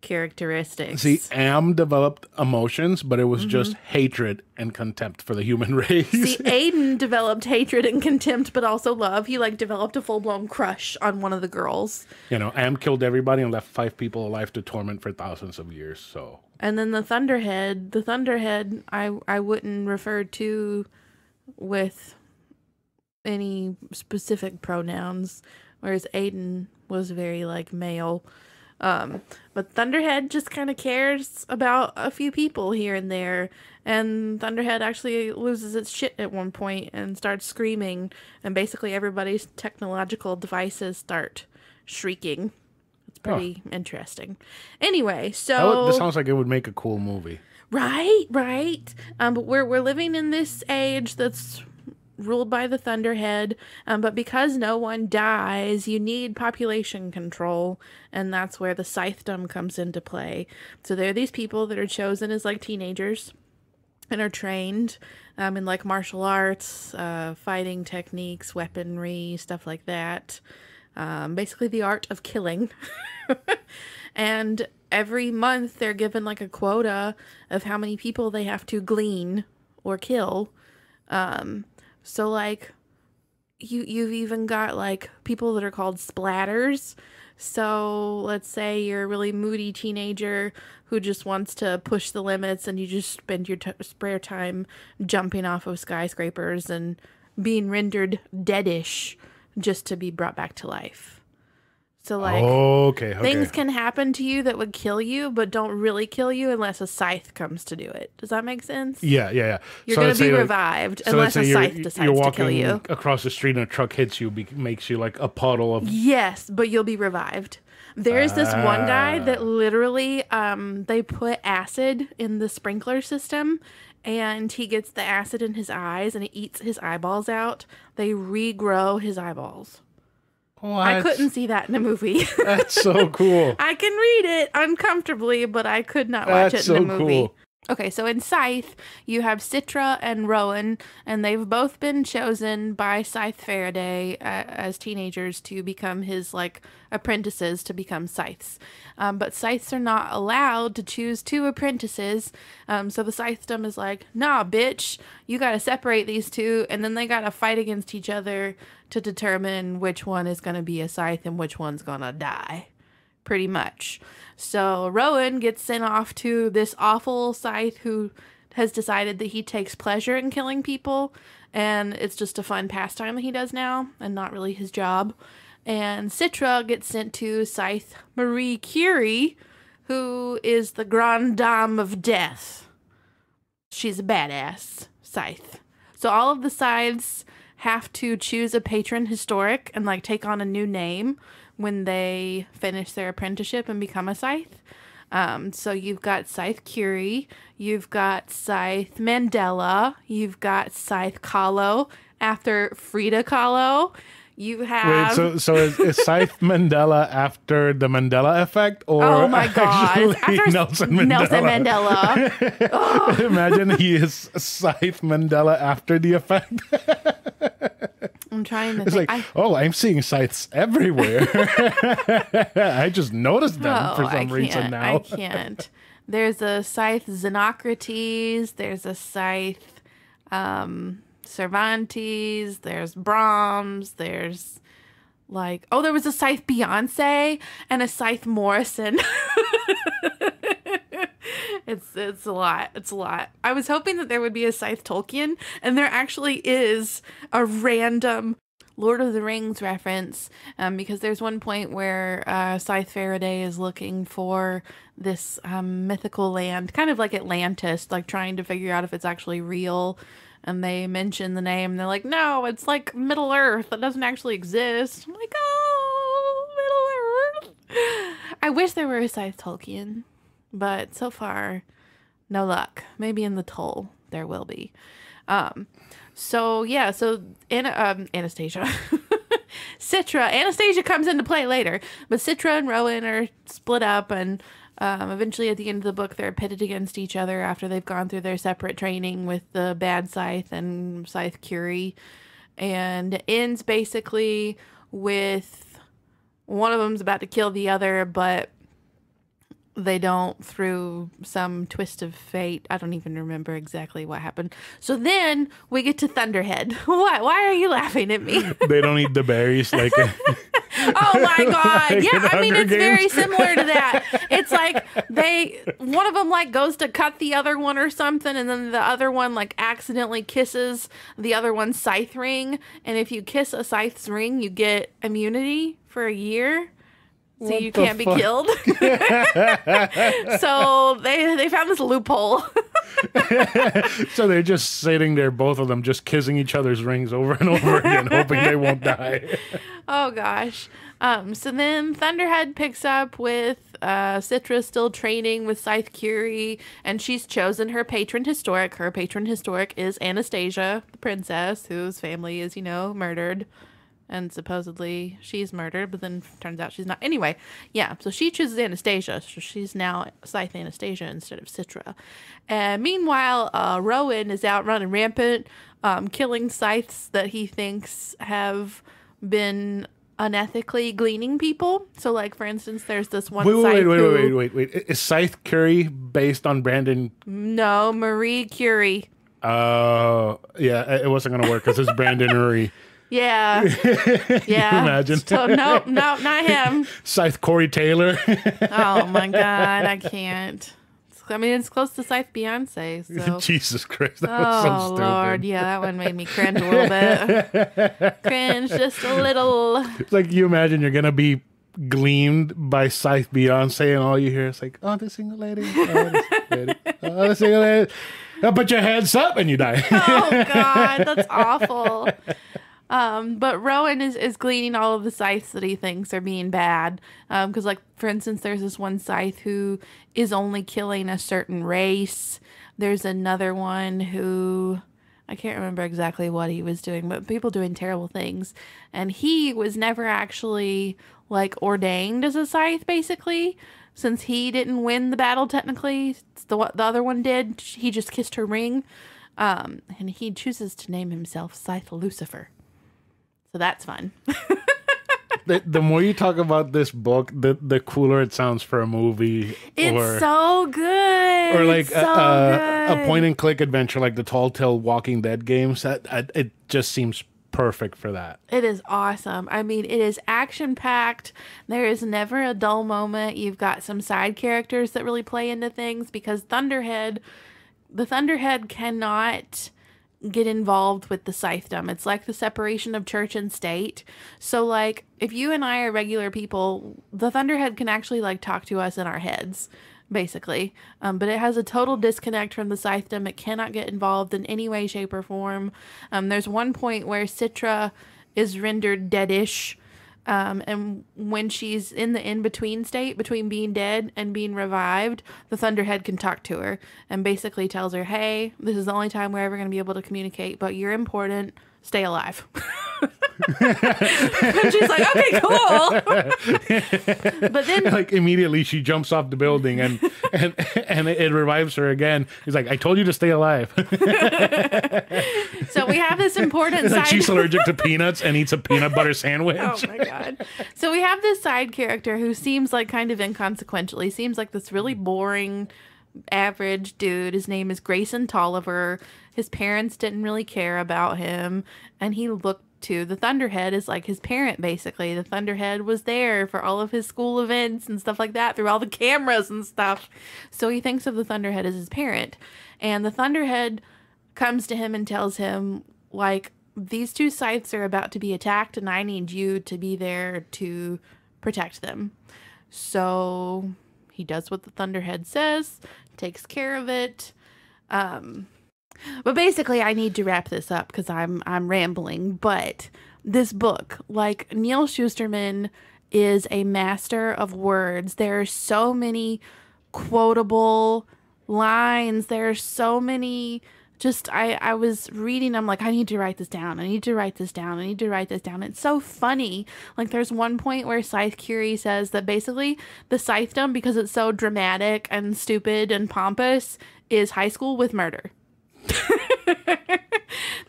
characteristics. See, Am developed emotions, but it was just hatred and contempt for the human race. See, Aiden developed hatred and contempt, but also love. He like developed a full-blown crush on one of the girls. You know, Am killed everybody and left 5 people alive to torment for thousands of years. So, and then the Thunderhead, I wouldn't refer to with any specific pronouns, whereas Aiden was very like male. But Thunderhead just kind of cares about a few people here and there, and Thunderhead actually loses its shit at one point and starts screaming, and basically everybody's technological devices start shrieking. It's pretty interesting. Anyway, so this sounds like it would make a cool movie. Right. But we're living in this age that's ruled by the Thunderhead, but because no one dies, you need population control, and that's where the Scythedom comes into play. So there are these people that are chosen as like teenagers and are trained in like martial arts, fighting techniques, weaponry, stuff like that. Basically the art of killing. And every month they're given like a quota of how many people they have to glean or kill. So, like, you've even got, like, people that are called splatters. So, let's say you're a really moody teenager who just wants to push the limits, and you just spend your spare time jumping off of skyscrapers and being rendered deadish just to be brought back to life. So, like, things can happen to you that would kill you, but don't really kill you unless a scythe comes to do it. Does that make sense? Yeah. You're going to be revived unless a scythe decides to kill you. Across the street and a truck hits you, makes you like a puddle of... Yes, but you'll be revived. There's this one guy that literally, they put acid in the sprinkler system, and he gets the acid in his eyes, and it eats his eyeballs out. They regrow his eyeballs. What? I couldn't see that in a movie. That's so cool. I can read it uncomfortably, but I could not watch it in a movie. Cool. Okay, so in Scythe, you have Citra and Rowan, and they've both been chosen by Scythe Faraday as teenagers to become his, like, apprentices to become Scythes. But Scythes are not allowed to choose 2 apprentices, so the Scythedom is like, nah, bitch, you gotta separate these 2, and then they gotta fight against each other to determine which one is gonna be a Scythe and which one's gonna die. Pretty much. So Rowan gets sent off to this awful Scythe who has decided that he takes pleasure in killing people, and it's just a fun pastime that he does now and not really his job. And Citra gets sent to Scythe Marie Curie, who is the Grande Dame of Death. She's a badass Scythe. So all of the Scythes have to choose a patron historic and like take on a new name when they finish their apprenticeship and become a Scythe. So you've got Scythe Curie, you've got Scythe Mandela, you've got Scythe Kahlo after Frida Kahlo. You have... Wait, so is Scythe Mandela after the Mandela effect? Or oh my God. After Nelson Mandela. Imagine he is Scythe Mandela after the effect. I'm trying to it's think. like, I'm seeing scythes everywhere. I just noticed them for some reason now. I can't. There's a Scythe Xenocrates. There's a Scythe Cervantes. There's Brahms. There's like, there was a Scythe Beyonce and a Scythe Morrison. It's a lot. It's a lot. I was hoping that there would be a Scythe Tolkien, and there actually is a random Lord of the Rings reference, because there's one point where Scythe Faraday is looking for this mythical land, kind of like Atlantis, like trying to figure out if it's actually real. And they mention the name, and they're like, no, it's like Middle Earth. That doesn't actually exist. I'm like, Middle Earth. I wish there were a Scythe Tolkien, but so far, no luck. Maybe in the Toll there will be. So Anastasia. Anastasia comes into play later, but Citra and Rowan are split up, and eventually at the end of the book they're pitted against each other after they've gone through their separate training with the bad Scythe and Scythe Curie, and it ends basically with one of them's about to kill the other, but they don't, through some twist of fate. I don't even remember exactly what happened. So then we get to Thunderhead. What? Why are you laughing at me? They don't eat the berries like oh my God. Like yeah, I mean, it's Games. very similar to that. It's like one of them like goes to cut the other one or something, and then the other one like accidentally kisses the other one's Scythe ring. And if you kiss a Scythe's ring, you get immunity for a year. So you can't be killed. So they found this loophole. So they're just sitting there, both of them, just kissing each other's rings over and over again, hoping they won't die. Oh, gosh. So then Thunderhead picks up with Citra still training with Scythe Curie, and she's chosen her patron historic. Her patron historic is Anastasia, the princess, whose family is, murdered. And supposedly she's murdered, but then turns out she's not. Anyway, yeah, so she chooses Anastasia. So she's now Scythe Anastasia instead of Citra. And meanwhile, Rowan is out running rampant, killing Scythes that he thinks have been unethically gleaning people. So, like, for instance, there's this one Scythe Wait. Is Scythe Curie based on Brandon? No, Marie Curie. Yeah, it wasn't going to work because it's Brandon Urie. Yeah. Yeah. Imagine. So, no, not him. Scythe Corey Taylor. Oh, my God. I can't. I mean, it's close to Scythe Beyonce. So. Jesus Christ. That was so stupid. Oh, Lord. Yeah, that one made me cringe a little bit. Cringe just a little. It's like you imagine you're going to be gleamed by Scythe Beyonce, and all you hear is like, oh, the single lady. Oh, the single lady. Oh, the single lady. Oh, put your hands up and you die. Oh, God. That's awful. But Rowan is gleaning all of the Scythes that he thinks are being bad. Because, like, for instance, there's this one Scythe who is only killing a certain race. There's another one who, I can't remember exactly what he was doing, but people doing terrible things. And he was never actually, like, ordained as a Scythe, basically. Since he didn't win the battle, technically. The other one did. He just kissed her ring. And he chooses to name himself Scythe Lucifer. So that's fun. The more you talk about this book, the cooler it sounds for a movie. It's so good. Or like a point-and-click adventure like the Tall Tale Walking Dead games. It just seems perfect for that. It is awesome. I mean, it is action-packed. There is never a dull moment. You've got some side characters that really play into things because the Thunderhead cannot get involved with the Scythedom. It's like the separation of church and state. So like if you and I are regular people, the Thunderhead can actually like talk to us in our heads, basically. But it has a total disconnect from the Scythedom. It cannot get involved in any way, shape, or form. There's one point where Citra is rendered deadish. And when she's in the in-between state between being dead and being revived, the Thunderhead can talk to her and basically tells her, hey, this is the only time we're ever going to be able to communicate, but you're important. Stay alive. And she's like, okay, cool. But then like immediately she jumps off the building and it revives her again. He's like, I told you to stay alive. So we have this important like side. She's allergic to peanuts and eats a peanut butter sandwich. Oh my God. So we have this side character who seems like kind of inconsequential. He seems like this really boring, average dude. His name is Grayson Tolliver. His parents didn't really care about him, and he looked to the Thunderhead as like his parent, basically. The Thunderhead was there for all of his school events and stuff like that, through all the cameras and stuff. So he thinks of the Thunderhead as his parent. And the Thunderhead comes to him and tells him, like, these two Scythes are about to be attacked, and I need you to be there to protect them. So he does what the Thunderhead says, takes care of it. But basically, I need to wrap this up because I'm rambling. But this book, like, Neil Shusterman is a master of words. There are so many quotable lines. There are so many. Just I was reading. I'm like, I need to write this down. I need to write this down. I need to write this down. It's so funny. Like, there's one point where Scythe Curie says that basically the Scythedom, because it's so dramatic and stupid and pompous, is high school with murder.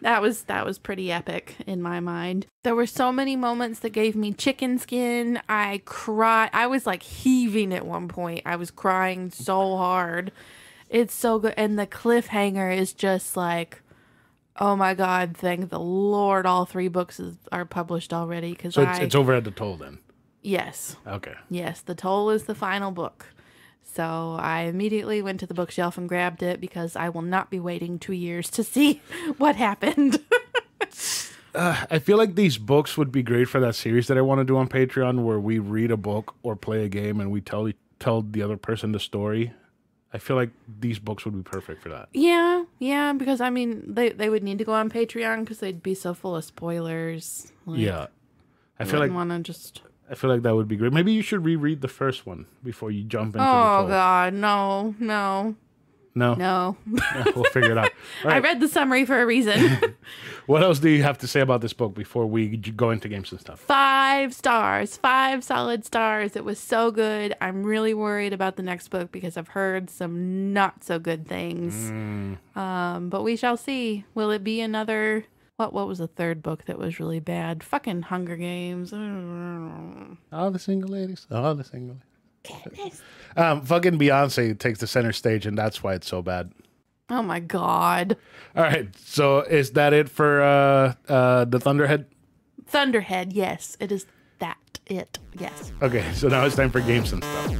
That was pretty epic in my mind. There were so many moments that gave me chicken skin. I cried. I was like heaving at one point. I was crying so hard. It's so good. And the cliffhanger is just like, oh my God, thank the Lord all 3 books are published already. So it's over at the Toll then? Yes. Okay. Yes, the Toll is the final book. So I immediately went to the bookshelf and grabbed it because I will not be waiting 2 years to see what happened. I feel like these books would be great for that series that I want to do on Patreon, where we read a book or play a game and we tell the other person the story. I feel like these books would be perfect for that. Yeah, because I mean, they would need to go on Patreon because they'd be so full of spoilers. Like, yeah, I feel like that would be great. Maybe you should reread the first one before you jump into the Toll. Oh God, no. We'll figure it out. All right. I read the summary for a reason. What else do you have to say about this book before we go into games and stuff? 5 stars, 5 solid stars. It was so good. I'm really worried about the next book because I've heard some not so good things. But we shall see. Will it be another? What was the third book that was really bad? Fucking Hunger Games. All the single ladies. Fucking Beyonce takes the center stage, and that's why it's so bad. Oh my God. All right, so is that it for the Thunderhead? Thunderhead, yes. It is it. Yes. Okay, so now it's time for games and stuff.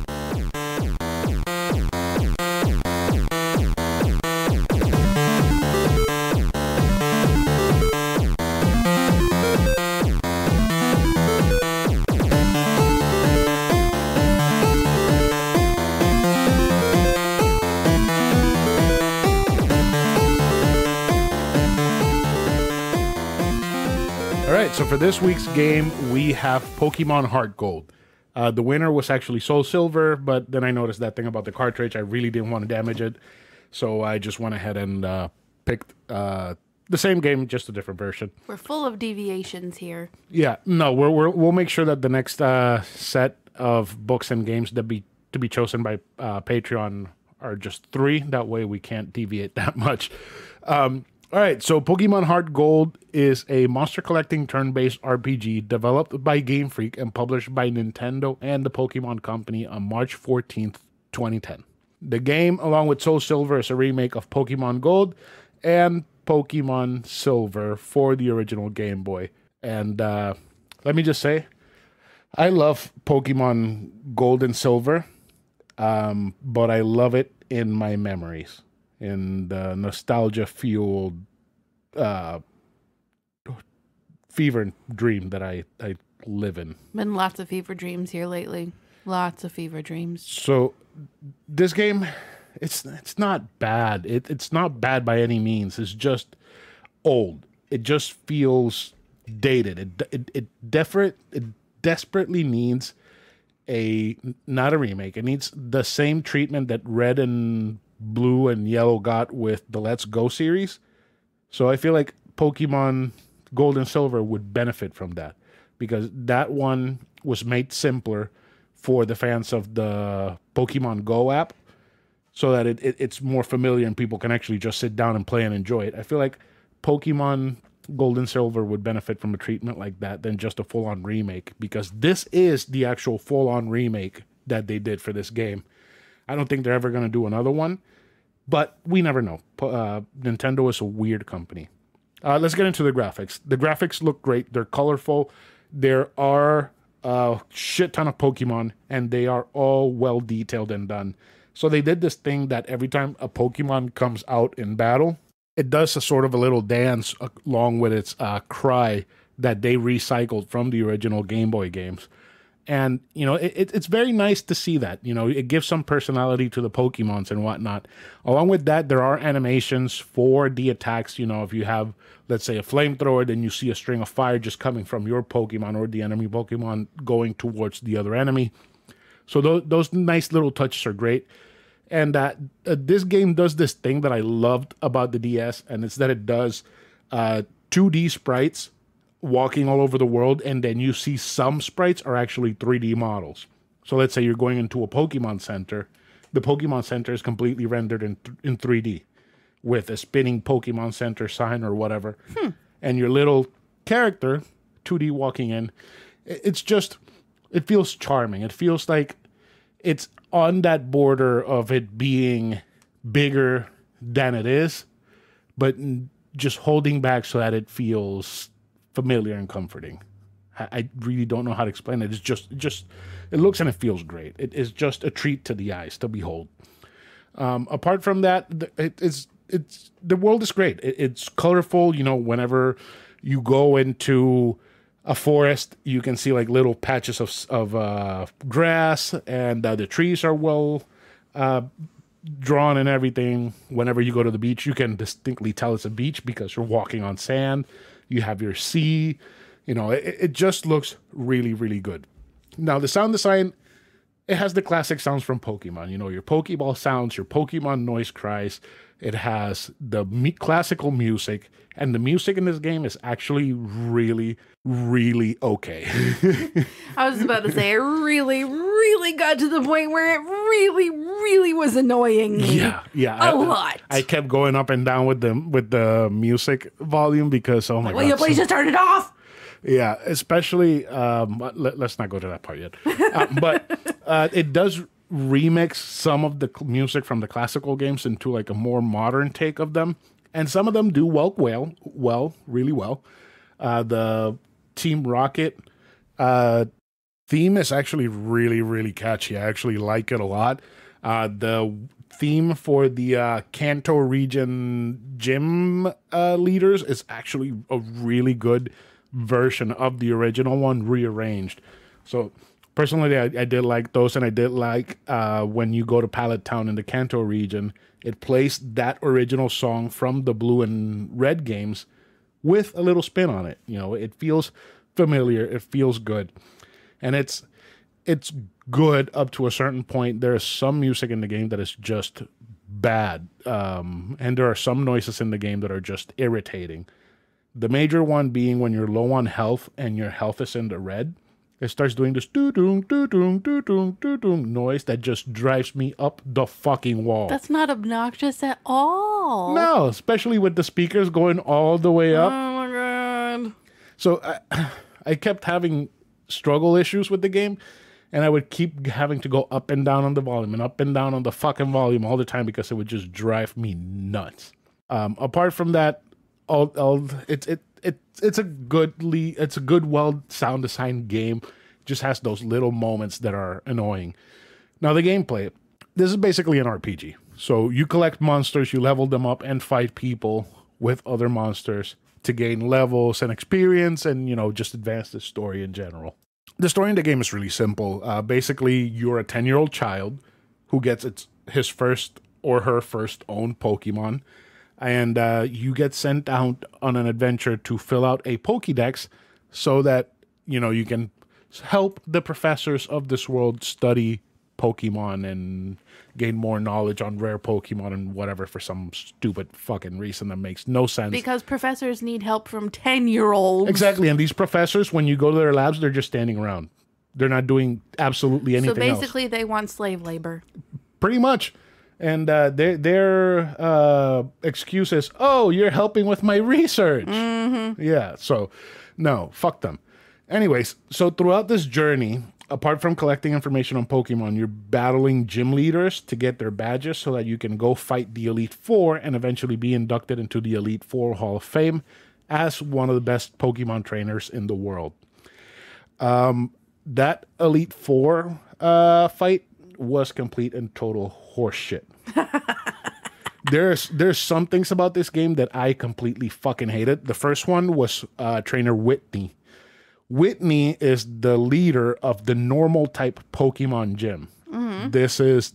So for this week's game, we have Pokemon Heart Gold. The winner was actually Soul Silver, but then I noticed that thing about the cartridge. I really didn't want to damage it, so I just went ahead and picked the same game, just a different version. We're full of deviations here. Yeah, no, we'll make sure that the next set of books and games to be chosen by Patreon are just 3. That way we can't deviate that much. All right, so Pokemon Heart Gold is a monster collecting turn-based RPG developed by Game Freak and published by Nintendo and the Pokemon Company on March 14th, 2010. The game, along with Soul Silver, is a remake of Pokemon Gold and Pokemon Silver for the original Game Boy. And let me just say, I love Pokemon Gold and Silver, but I love it in my memories. In the nostalgia-fueled uh, fever dream that I live in. Been lots of fever dreams here lately. Lots of fever dreams. So this game, it's not bad. It's not bad by any means. It's just old. It just feels dated. It desperately needs not a remake. It needs the same treatment that Red and Blue and Yellow got with the Let's Go series. So I feel like Pokemon Gold and Silver would benefit from that, because that one was made simpler for the fans of the Pokemon Go app, so that it's more familiar and people can actually just sit down and play and enjoy it. I feel like Pokemon Gold and Silver would benefit from a treatment like that than just a full-on remake, because this is the actual full-on remake that they did for this game. I don't think they're ever going to do another one, but we never know. Nintendo is a weird company. Let's get into the graphics. The graphics look great. They're colorful. There are a shit ton of Pokemon, and they are all well detailed and done. So they did this thing that every time a Pokemon comes out in battle, it does a sort of a little dance along with its cry that they recycled from the original Game Boy games. And, you know, it's very nice to see that. You know, it gives some personality to the Pokemons and whatnot. Along with that, there are animations for the attacks. You know, if you have, let's say, a flamethrower, then you see a string of fire just coming from your Pokemon or the enemy Pokemon going towards the other enemy. So those nice little touches are great. And this game does this thing that I loved about the DS, and it's that it does 2D sprites walking all over the world, and then you see some sprites are actually 3D models. So let's say you're going into a Pokemon Center. The Pokemon Center is completely rendered in 3D with a spinning Pokemon Center sign or whatever. And your little character, 2D walking in, it's just, it feels charming. It feels like it's on that border of it being bigger than it is, but just holding back so that it feels familiar and comforting. I really don't know how to explain it. It's just it looks and it feels great. It is just a treat to the eyes to behold. Apart from that, the world is great. It's colorful. You know, whenever you go into a forest, you can see like little patches of grass, and the trees are well drawn and everything. Whenever you go to the beach, you can distinctly tell it's a beach because you're walking on sand. You have your sea. You know, it just looks really, really good. Now, the sound design, it has the classic sounds from Pokemon. You know, your Pokeball sounds, your Pokemon noise cries. It has the classical music, and the music in this game is actually really, really okay. I was about to say, it really, really got to the point where it really, really was annoying me. Yeah. A lot. I kept going up and down with the music volume because, oh my God. Will you please just turn it off? Yeah, especially, let's not go to that part yet. But it does remix some of the music from the classical games into like a more modern take of them. And some of them do really well. The Team Rocket theme is actually really, really catchy. I actually like it a lot. The theme for the Kanto region gym leaders is actually a really good version of the original one rearranged. So personally, I did like those, and I did like when you go to Pallet Town in the Kanto region, it plays that original song from the Blue and Red games with a little spin on it. You know, it feels familiar, it feels good, and it's good up to a certain point. There is some music in the game that is just bad, and there are some noises in the game that are just irritating. The major one being when you're low on health and your health is in the red. It starts doing this doo-doom, doo-doom, doo-doom, doo-doom noise that just drives me up the fucking wall. That's not obnoxious at all. No, especially with the speakers going all the way up. Oh my God. So I kept having struggle issues with the game, and I would keep having to go up and down on the volume and up and down on the fucking volume all the time because it would just drive me nuts. Apart from that, it's a good well sound designed game. It just has those little moments that are annoying. Now the gameplay, this is basically an RPG. So you collect monsters, you level them up and fight people with other monsters to gain levels and experience and, just advance the story in general. The story in the game is really simple. Basically, you're a 10-year-old child who gets his first or her first own Pokemon, and you get sent out on an adventure to fill out a Pokédex so that, you can help the professors of this world study Pokemon and gain more knowledge on rare Pokemon and whatever for some stupid fucking reason that makes no sense. Because professors need help from 10-year-olds. Exactly. And these professors, when you go to their labs, they're just standing around. They're not doing absolutely anything else. So basically, they want slave labor. Pretty much. And their excuse is, oh, you're helping with my research. Mm-hmm. Yeah, so no, fuck them. Anyways, so throughout this journey, apart from collecting information on Pokemon, you're battling gym leaders to get their badges so that you can go fight the Elite Four and eventually be inducted into the Elite Four Hall of Fame as one of the best Pokemon trainers in the world. That Elite Four fight was complete and total horseshit. There's some things about this game that I completely fucking hated. The first one was trainer Whitney. Whitney is the leader of the normal type Pokemon gym. Mm-hmm. This is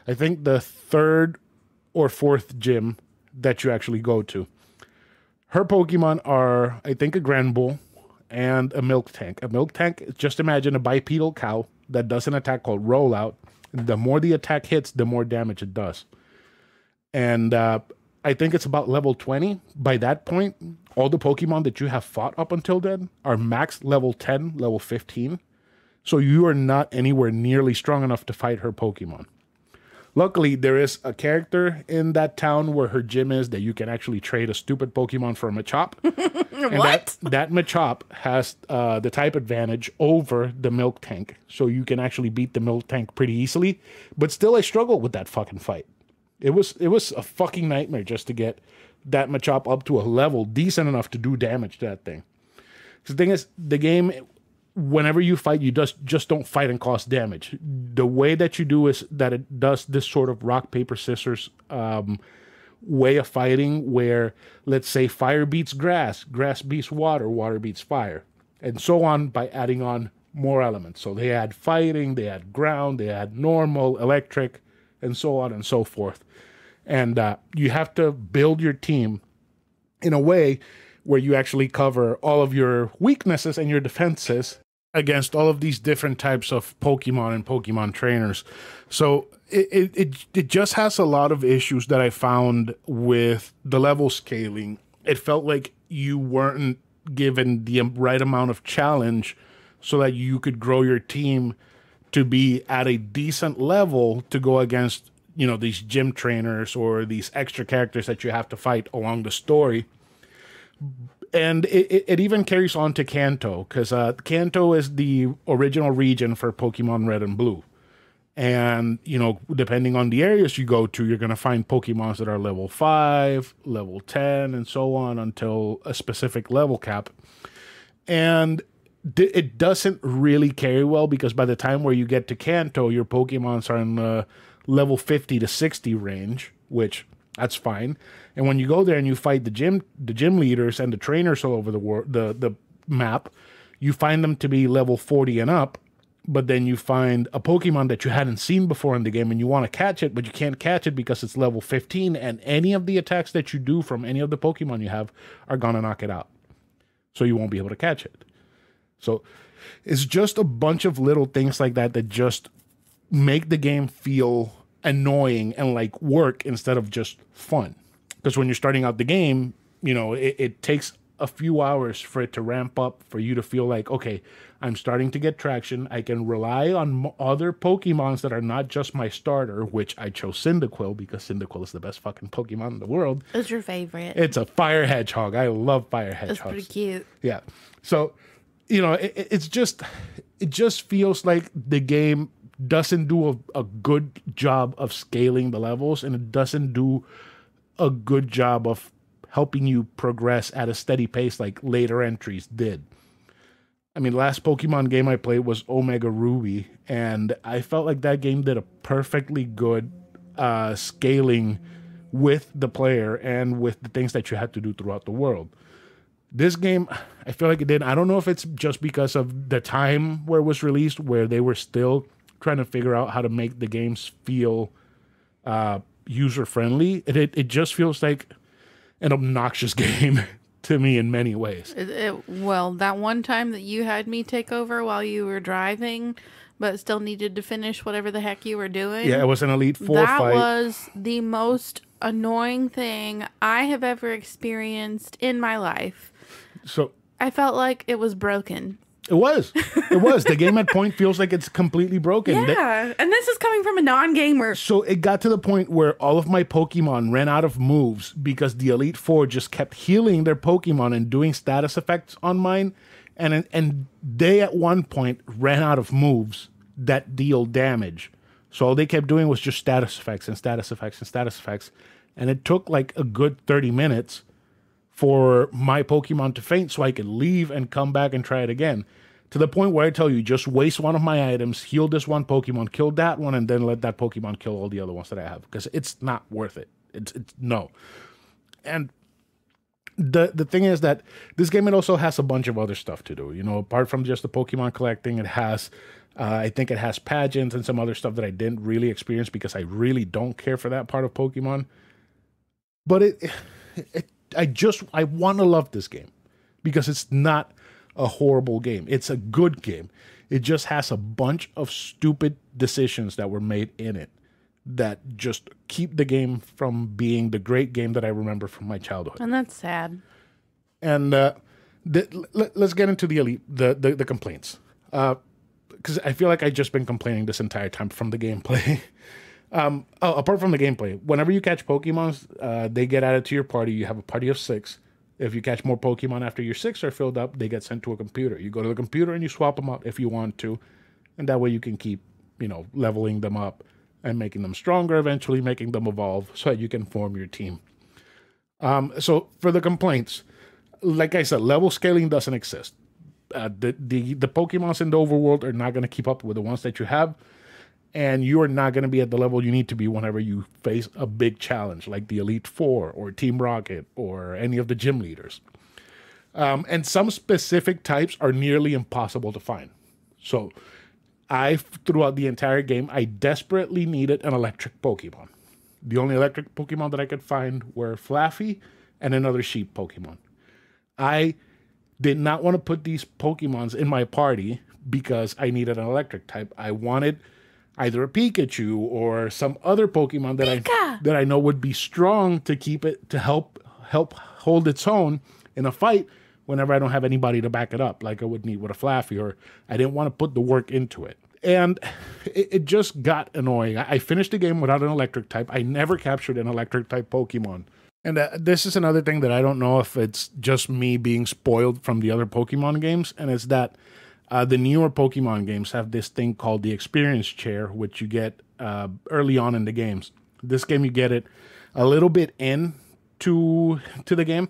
I think the third or fourth gym that you actually go to. Her Pokemon are, I think, a Granbull and a Milk Tank. A Milk Tank, just imagine a bipedal cow that does an attack called Rollout. The more the attack hits, the more damage it does. And I think it's about level 20. By that point, all the Pokemon that you have fought up until then are max level 10, level 15. So you are not anywhere nearly strong enough to fight her Pokemon. Luckily, there is a character in that town where her gym is that you can actually trade a stupid Pokemon for a Machop. And what? That Machop has the type advantage over the Milk Tank. So you can actually beat the Milk Tank pretty easily. But still, I struggled with that fucking fight. It was a fucking nightmare just to get that Machop up to a level decent enough to do damage to that thing. The thing is, the game, whenever you fight, you just don't fight and cause damage. The way that you do is that it does this sort of rock, paper, scissors way of fighting where, let's say, fire beats grass, grass beats water, water beats fire, and so on by adding on more elements. So they add fighting, they add ground, they add normal, electric, and so on and so forth. And you have to build your team in a way where you actually cover all of your weaknesses and your defenses against all of these different types of Pokemon and Pokemon trainers. So it just has a lot of issues that I found with the level scaling. It felt like you weren't given the right amount of challenge so that you could grow your team to be at a decent level to go against, these gym trainers or these extra characters that you have to fight along the story. And it even carries on to Kanto, because Kanto is the original region for Pokemon Red and Blue. And, depending on the areas you go to, you're going to find Pokemons that are level 5, level 10, and so on until a specific level cap. And it doesn't really carry well, because by the time where you get to Kanto, your Pokemons are in the level 50 to 60 range, which that's fine. And when you go there and you fight the gym leaders and the trainers all over the map, you find them to be level 40 and up. But then you find a Pokemon that you hadn't seen before in the game and you want to catch it, but you can't catch it because it's level 15, and any of the attacks that you do from any of the Pokemon you have are going to knock it out. So you won't be able to catch it. So it's just a bunch of little things like that that just make the game feel annoying and like work instead of just fun. Because when you're starting out the game, it takes a few hours for it to ramp up, for you to feel like, okay, I'm starting to get traction. I can rely on other Pokemons that are not just my starter, which I chose Cyndaquil because Cyndaquil is the best fucking Pokemon in the world. It's your favorite. It's a fire hedgehog. I love fire hedgehogs. It's pretty cute. Yeah. So, it just feels like the game doesn't do a good job of scaling the levels, and it doesn't do a good job of helping you progress at a steady pace like later entries did. I mean, last Pokemon game I played was Omega Ruby, and I felt like that game did a perfectly good scaling with the player and with the things that you had to do throughout the world. This game, I feel like it did. I don't know if it's just because of the time where it was released, where they were still trying to figure out how to make the games feel user-friendly. It just feels like an obnoxious game to me in many ways. Well, that one time that you had me take over while you were driving, but still needed to finish whatever the heck you were doing. Yeah, it was an Elite Four fight. That was the most annoying thing I have ever experienced in my life. So I felt like it was broken. It was. The game at point feels like it's completely broken. Yeah, and this is coming from a non-gamer. So it got to the point where all of my Pokemon ran out of moves because the Elite Four just kept healing their Pokemon and doing status effects on mine. And they at one point ran out of moves that deal damage. So all they kept doing was just status effects and status effects and status effects. And it took like a good 30 minutes for my Pokemon to faint so I could leave and come back and try it again. To the point where I tell you, just waste one of my items, heal this one Pokemon, kill that one, and then let that Pokemon kill all the other ones that I have. Because it's not worth it. It's no. And the thing is that this game, it also has a bunch of other stuff to do. You know, apart from just the Pokemon collecting, it has, I think it has pageants and some other stuff that I didn't really experience because I really don't care for that part of Pokemon. But I want to love this game because it's not a horrible game. It's a good game. It just has a bunch of stupid decisions that were made in it that just keep the game from being the great game that I remember from my childhood. And that's sad. And let's get into the complaints. Because I feel like I've just been complaining this entire time from the gameplay. Apart from the gameplay, whenever you catch Pokemon, they get added to your party. You have a party of 6. If you catch more Pokemon after your 6 are filled up, they get sent to a computer. You go to the computer and you swap them out if you want to. And that way you can keep, leveling them up and making them stronger, eventually making them evolve so that you can form your team. So for the complaints, like I said, level scaling doesn't exist. The Pokemons in the overworld are not going to keep up with the ones that you have. And you are not going to be at the level you need to be whenever you face a big challenge like the Elite Four or Team Rocket or any of the gym leaders. And some specific types are nearly impossible to find. So throughout the entire game, I desperately needed an electric Pokemon. The only electric Pokemon that I could find were Flaffy and another sheep Pokemon. I did not want to put these Pokemons in my party because I needed an electric type. I wanted either a Pikachu or some other Pokemon that I know would be strong to keep it, to help hold its own in a fight whenever I don't have anybody to back it up, like I would need with a Flaffy, or I didn't want to put the work into it. And it just got annoying. I finished the game without an electric type. I never captured an electric type Pokemon. And this is another thing that I don't know if it's just me being spoiled from the other Pokemon games, and it's that the newer Pokemon games have this thing called the Experience Chair, which you get early on in the games. This game, you get it a little bit into the game.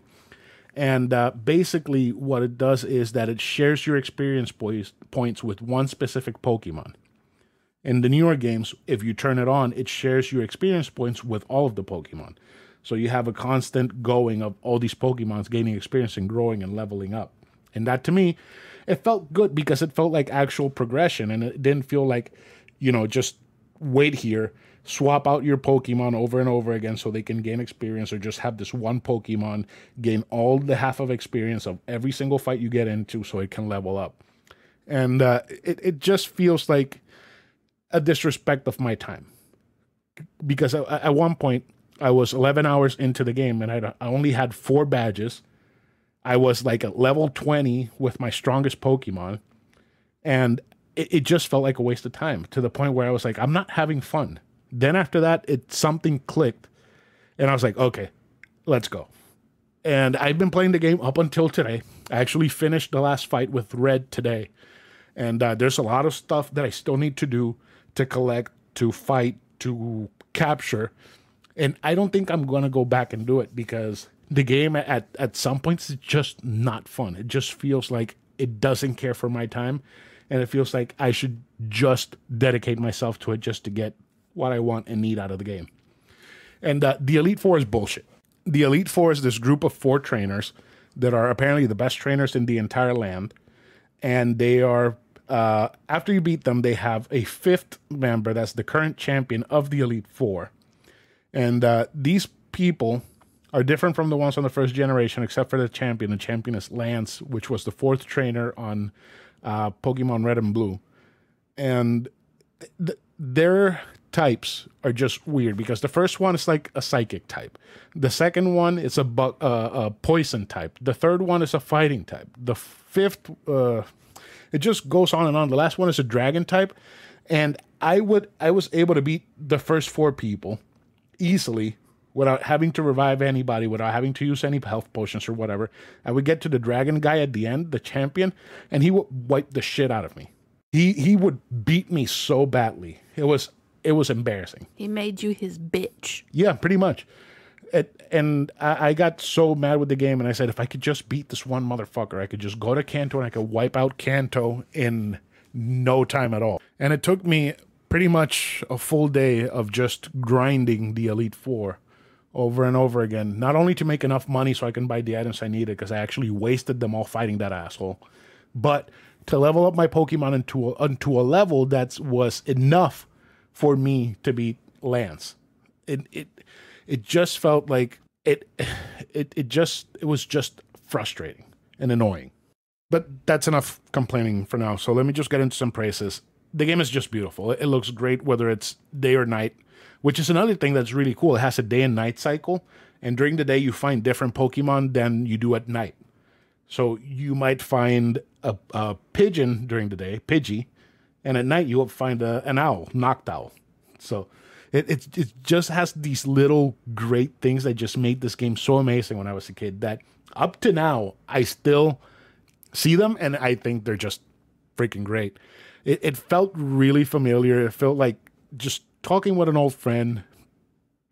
And basically what it does is that it shares your experience points with one specific Pokemon. In the newer games, if you turn it on, it shares your experience points with all of the Pokemon. So you have a constant going of all these Pokemons gaining experience and growing and leveling up. And that, to me, it felt good because it felt like actual progression, and it didn't feel like, just wait here, swap out your Pokemon over and over again so they can gain experience, or just have this one Pokemon gain all the half of experience of every single fight you get into so it can level up. And it just feels like a disrespect of my time. Because at one point, I was 11 hours into the game, and I only had 4 badges. I was like at level 20 with my strongest Pokemon, and it just felt like a waste of time, to the point where I was like, I'm not having fun. Then after that, something clicked, and I was like, okay, let's go. And I've been playing the game up until today. I actually finished the last fight with Red today, and there's a lot of stuff that I still need to do, to collect, to fight, to capture, and I don't think I'm going to go back and do it because the game at some points is just not fun. It just feels like it doesn't care for my time, and it feels like I should just dedicate myself to it just to get what I want and need out of the game. And the Elite Four is bullshit. The Elite Four is this group of 4 trainers that are apparently the best trainers in the entire land. And they are, after you beat them, they have a 5th member that's the current champion of the Elite Four. And these people are different from the ones on the first generation, except for the champion. The champion is Lance, which was the 4th trainer on Pokemon Red and Blue. And their types are just weird, because the first one is like a psychic type. The second one is a poison type. The third one is a fighting type. The 5th, it just goes on and on. The last one is a dragon type. And I was able to beat the first 4 people easily without having to revive anybody, without having to use any health potions or whatever. I would get to the dragon guy at the end, the champion, and he would wipe the shit out of me. He would beat me so badly. It was embarrassing. He made you his bitch. Yeah, pretty much. And I got so mad with the game, and I said, if I could just beat this one motherfucker, I could just go to Kanto and I could wipe out Kanto in no time at all. And it took me pretty much a full day of just grinding the Elite Four over and over again, not only to make enough money so I can buy the items I needed, because I actually wasted them all fighting that asshole, but to level up my Pokemon into a level that was enough for me to beat Lance. It just felt like it was just frustrating and annoying. But that's enough complaining for now. So let me just get into some praises. The game is just beautiful. It looks great whether it's day or night, which is another thing that's really cool. It has a day and night cycle, and during the day you find different Pokemon than you do at night. So you might find a pigeon during the day, Pidgey, and at night you will find an owl, Noctowl. So it just has these little great things that just made this game so amazing when I was a kid, that up to now I still see them and I think they're just freaking great. It felt really familiar. It felt like just talking with an old friend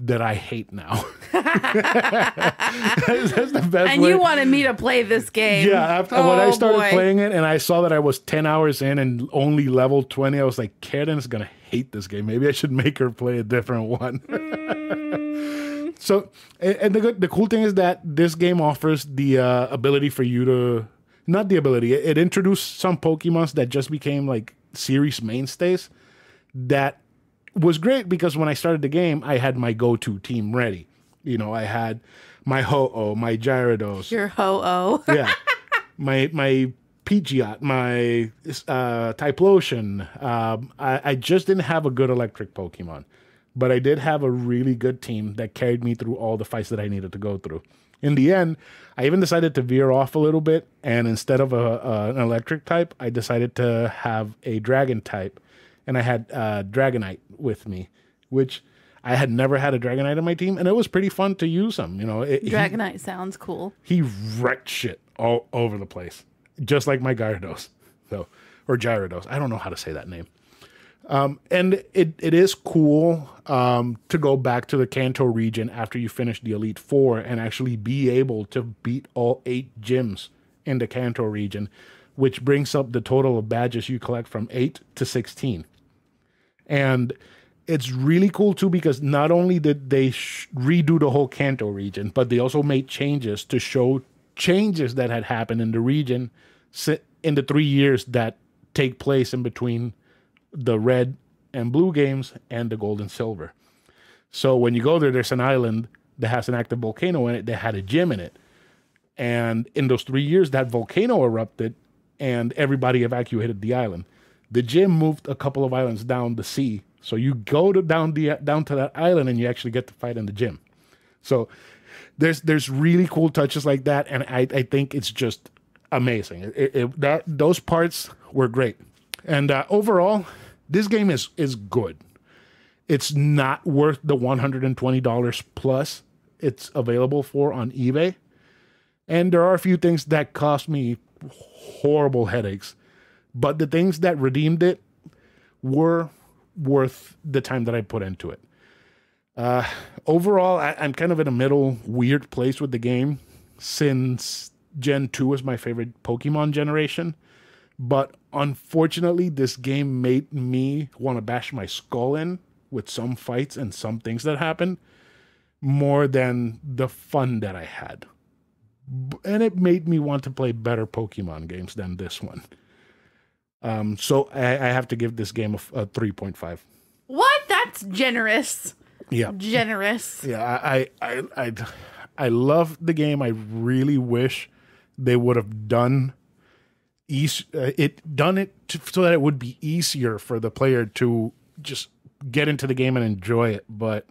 that I hate now. That's the best and way. You wanted me to play this game. Yeah, after when I started playing it and I saw that I was 10 hours in and only level 20, I was like, Karen's going to hate this game. Maybe I should make her play a different one. So, and the cool thing is that this game offers the ability for you to, not the ability, it introduced some Pokemons that just became like series mainstays. That was great because when I started the game, I had my go-to team ready. You know, I had my Ho-Oh, my Gyarados. Your Ho-Oh. Yeah. My Pidgeot, my Typhlosion. I just didn't have a good electric Pokemon. But I did have a really good team that carried me through all the fights that I needed to go through. In the end, I even decided to veer off a little bit. And instead of an electric type, I decided to have a dragon type. And I had Dragonite with me, which I had never had a Dragonite on my team, and it was pretty fun to use him. You know, Dragonite sounds cool. He wrecked shit all over the place, just like my Gyarados, or Gyarados. I don't know how to say that name. And it is cool to go back to the Kanto region after you finish the Elite Four and actually be able to beat all 8 gyms in the Kanto region, which brings up the total of badges you collect from 8 to 16. And it's really cool, too, because not only did they redo the whole Kanto region, but they also made changes to show changes that had happened in the region in the 3 years that take place in between the Red and Blue games and the Gold and Silver. So when you go there, there's an island that has an active volcano in it that had a gym in it. And in those 3 years, that volcano erupted and everybody evacuated the island. The gym moved a couple of islands down the sea. So you go down to that island and you actually get to fight in the gym. So there's really cool touches like that. And I think it's just amazing. Those parts were great. And overall, this game is good. It's not worth the $120 plus it's available for on eBay. And there are a few things that cost me horrible headaches. But the things that redeemed it were worth the time that I put into it. Overall, I'm kind of in a middle weird place with the game since Gen 2 is my favorite Pokemon generation. But unfortunately, this game made me want to bash my skull in with some fights and some things that happened. more than the fun that I had. And it made me want to play better Pokemon games than this one. So I have to give this game a 3.5. What? That's generous. Yeah. Generous. Yeah, I love the game. I really wish they would have done it so that it would be easier for the player to just get into the game and enjoy it. But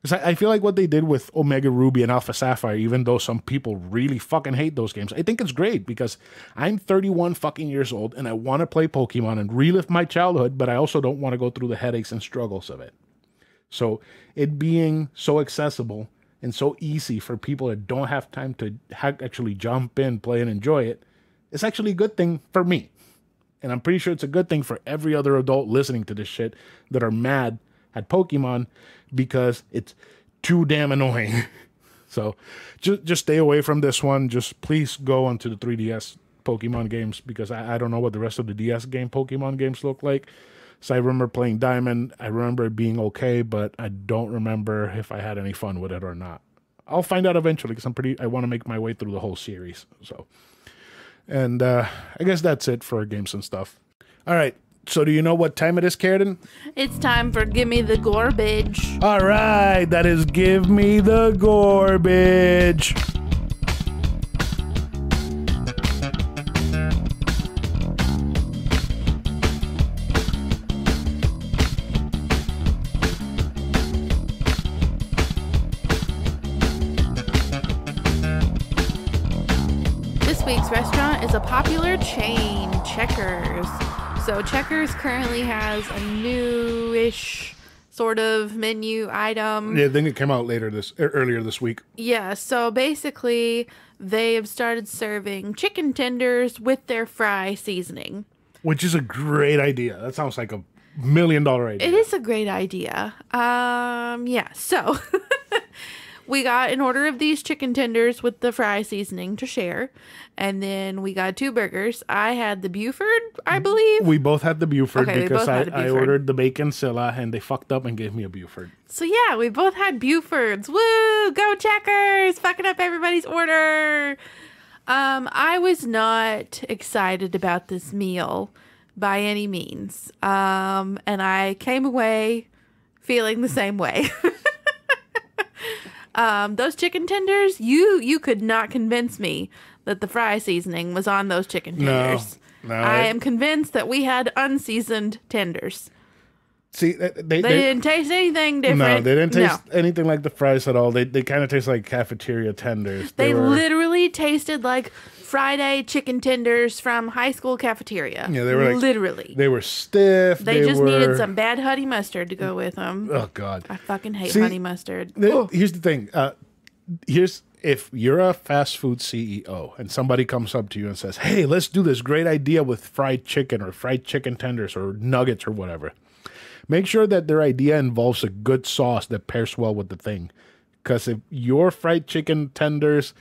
because I feel like what they did with Omega Ruby and Alpha Sapphire, even though some people really fucking hate those games, I think it's great because I'm 31 fucking years old and I want to play Pokemon and relive my childhood, but I also don't want to go through the headaches and struggles of it. So it being so accessible and so easy for people that don't have time to actually jump in, play, and enjoy it, it's actually a good thing for me. And I'm pretty sure it's a good thing for every other adult listening to this shit that are mad at Pokemon because it's too damn annoying. So just stay away from this one. Just please go onto the 3DS Pokemon games because I don't know what the rest of the DS game Pokemon games look like. So I remember playing Diamond. I remember it being okay, but I don't remember if I had any fun with it or not. I'll find out eventually because I want to make my way through the whole series. So, and I guess that's it for games and stuff. All right. So do you know what time it is, Karen? It's time for Give Me the Garbage. All right. That is Give Me the Garbage. Restaurant is a popular chain, Checkers. So Checkers currently has a newish sort of menu item. Yeah, I think it came out earlier this week. Yeah, so basically they have started serving chicken tenders with their fry seasoning. Which is a great idea. That sounds like $1 million idea. It is a great idea. Yeah, so we got an order of these chicken tenders with the fry seasoning to share. And then we got 2 burgers. I had the Buford, I believe. We both had the Buford because I ordered the bacon Scylla and they fucked up and gave me a Buford. So yeah, we both had Bufords. Woo! Go Checkers! Fucking up everybody's order. I was not excited about this meal by any means. And I came away feeling the same way. Those chicken tenders, you could not convince me that the fry seasoning was on those chicken tenders. No, I am convinced that we had unseasoned tenders. See, they didn't taste anything different. No, they didn't taste anything like the fries at all. They kind of taste like cafeteria tenders. They literally tasted like Friday chicken tenders from high school cafeteria. Yeah, they were like, literally. They were stiff. They just needed some bad honey mustard to go with them. Oh God, I fucking hate honey mustard. Here's the thing. If you're a fast food CEO and somebody comes up to you and says, "Hey, let's do this great idea with fried chicken or fried chicken tenders or nuggets or whatever," make sure that their idea involves a good sauce that pairs well with the thing. Because if your fried chicken tenders,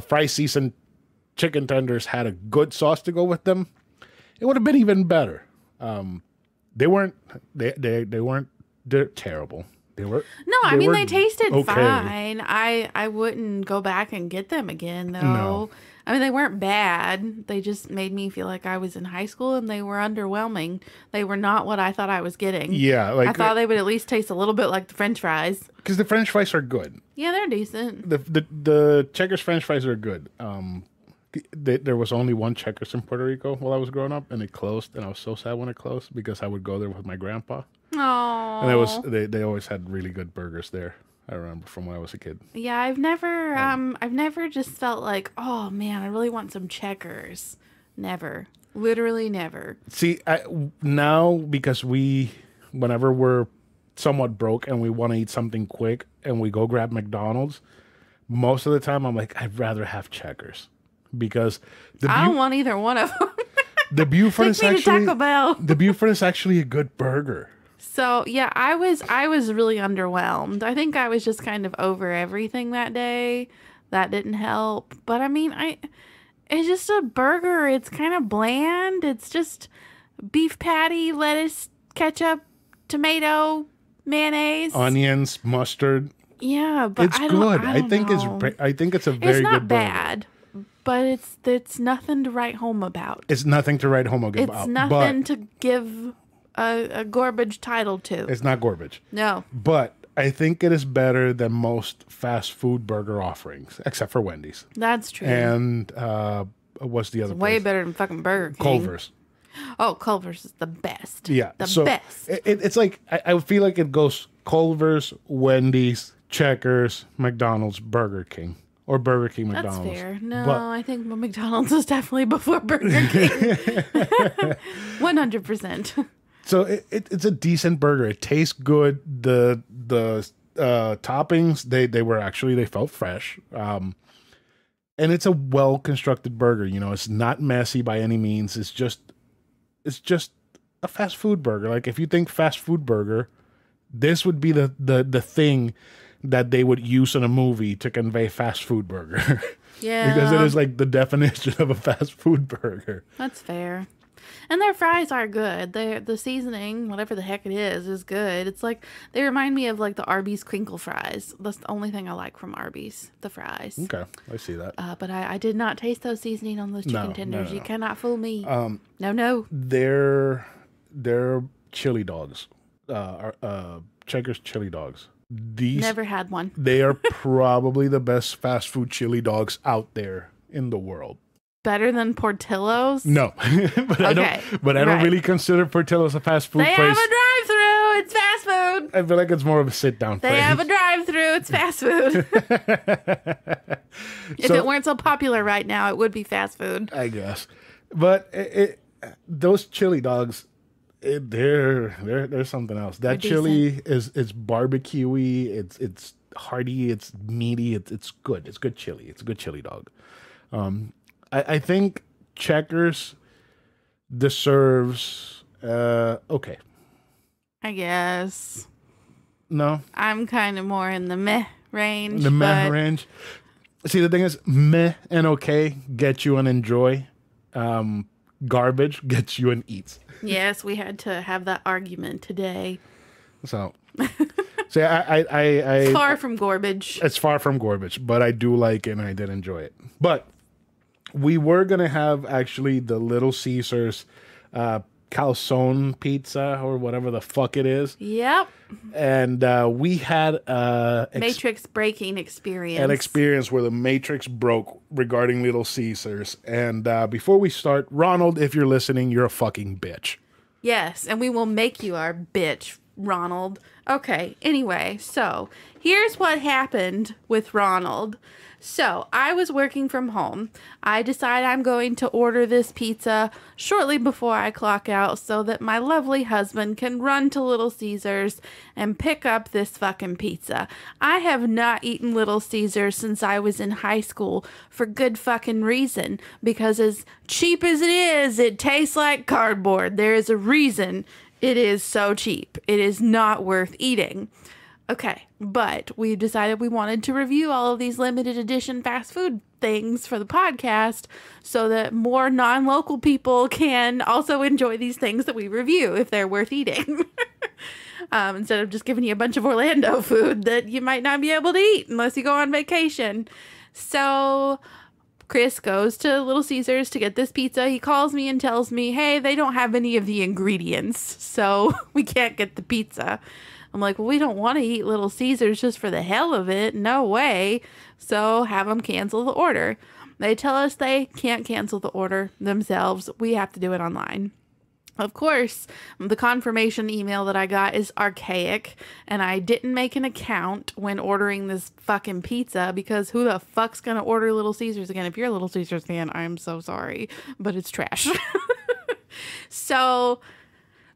fry seasoned chicken tenders had a good sauce to go with them, it would have been even better. They weren't. They're terrible. They tasted fine. I wouldn't go back and get them again, though. No. I mean, they weren't bad. They just made me feel like I was in high school, and they were underwhelming. They were not what I thought I was getting. Yeah, I thought they would at least taste a little bit like the French fries. Because the French fries are good. Yeah, they're decent. The Checkers French fries are good. There was only one Checkers in Puerto Rico while I was growing up, and it closed, and I was so sad when it closed because I would go there with my grandpa. Oh. And they always had really good burgers there. I remember from when I was a kid. Yeah, I've never just felt like, oh man, I really want some Checkers. Never. Literally never. See, now because whenever we're somewhat broke and we want to eat something quick and we go grab McDonald's, most of the time I'm like, I'd rather have Checkers. Because I don't want either one of them. The Buford is Taco Bell. The Buford is actually a good burger. So yeah, I was really underwhelmed. I think I was just kind of over everything that day. That didn't help. But I mean, it's just a burger. It's kind of bland. It's just beef patty, lettuce, ketchup, tomato, mayonnaise, onions, mustard. Yeah, but It's good. I think it's a very It's not good burger. bad, but it's nothing to write home about. It's nothing to write home about. It's nothing to give a garbage title to. It's not garbage. No. But I think it is better than most fast food burger offerings, except for Wendy's. That's true. And what's the other place? Way better than fucking Burger King. Culver's. Oh, Culver's is the best. Yeah. The best. It's like, I feel like it goes Culver's, Wendy's, Checkers, McDonald's, Burger King. Or Burger King, McDonald's. That's fair. No, I think McDonald's is definitely before Burger King. 100%. So it's a decent burger. It tastes good. The toppings, they felt fresh. And it's a well constructed burger. You know, it's not messy by any means. It's just a fast food burger. Like, if you think fast food burger, this would be the thing that they would use in a movie to convey fast food burger. Yeah. Because it is like the definition of a fast food burger. That's fair. And their fries are good. The seasoning, whatever the heck it is good. It's like, they remind me of like the Arby's crinkle fries. That's the only thing I like from Arby's, the fries. Okay, I see that. But I did not taste those seasoning on those chicken tenders. No. You cannot fool me. No. They're chili dogs. Checkers chili dogs. These Never had one. They are probably the best fast food chili dogs out there in the world. Better than Portillo's? No, but okay. I don't really consider Portillo's a fast food place. They have a drive-through. It's fast food. I feel like it's more of a sit-down place. They have a drive-through. It's fast food. If it weren't so popular right now, it would be fast food. I guess. But those chili dogs, they're something else. That chili is barbecuey. It's hearty. It's meaty. It's good. It's good chili. It's a good chili dog. I think Checkers deserves okay. I guess. No? I'm kind of more in the meh range. The meh range. See, the thing is, meh and okay get you an enjoy. Garbage gets you an eats. Yes, we had to have that argument today. So I it's far from garbage. It's far from garbage, but I do like it and I did enjoy it. But we were gonna have actually the Little Caesars calzone pizza or whatever the fuck it is. Yep. And we had Matrix breaking experience. An experience where the Matrix broke regarding Little Caesars. And before we start, Ronald, if you're listening, you're a fucking bitch. Yes, and we will make you our bitch, Ronald. Okay, anyway, so here's what happened with Ronald. So I was working from home. I decide I'm going to order this pizza shortly before I clock out so that my lovely husband can run to Little Caesars and pick up this fucking pizza. I have not eaten Little Caesars since I was in high school for good fucking reason. Because as cheap as it is, it tastes like cardboard. There is a reason it is so cheap. It is not worth eating. Okay, but we decided we wanted to review all of these limited edition fast food things for the podcast so that more non-local people can also enjoy these things that we review if they're worth eating. Instead of just giving you a bunch of Orlando food that you might not be able to eat unless you go on vacation. So Chris goes to Little Caesars to get this pizza. He calls me and tells me, hey, they don't have any of the ingredients, so we can't get the pizza. I'm like, well, we don't want to eat Little Caesars just for the hell of it. No way. So have them cancel the order. They tell us they can't cancel the order themselves. We have to do it online. Of course, the confirmation email that I got is archaic, and I didn't make an account when ordering this fucking pizza because who the fuck's gonna order Little Caesars again? If you're a Little Caesars fan, I'm so sorry, but it's trash. So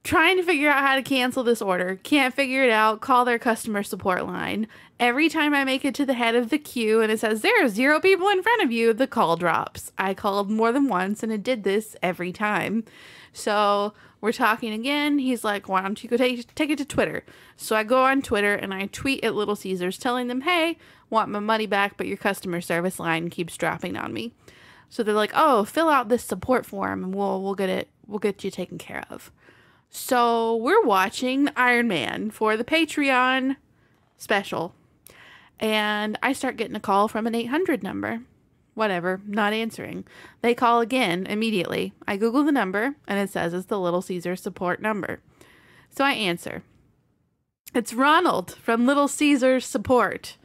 trying to figure out how to cancel this order. Can't figure it out. Call their customer support line. Every time I make it to the head of the queue and it says, there are 0 people in front of you, the call drops. I called more than once and it did this every time. So we're talking again. He's like, why don't you go take it to Twitter? So I go on Twitter and I tweet at Little Caesars telling them, hey, want my money back, but your customer service line keeps dropping on me. So they're like, oh, fill out this support form and we'll get you taken care of. So we're watching Iron Man for the Patreon special. And I start getting a call from an 800 number. Whatever, not answering. They call again immediately. I Google the number, and it says it's the Little Caesars support number. So I answer. It's Ronald from Little Caesars support.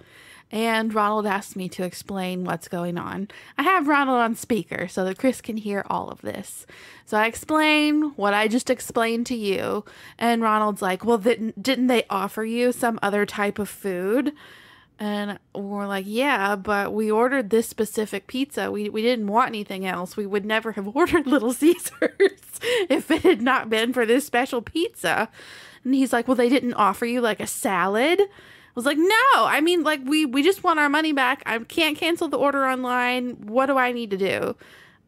And Ronald asked me to explain what's going on. I have Ronald on speaker so that Chris can hear all of this. So I explain what I just explained to you. And Ronald's like, well, didn't they offer you some other type of food? And we're like, yeah, but we ordered this specific pizza. We didn't want anything else. We would never have ordered Little Caesars if it had not been for this special pizza. And he's like, well, they didn't offer you like a salad? I was like, no, I mean, like, we just want our money back. I can't cancel the order online. What do I need to do?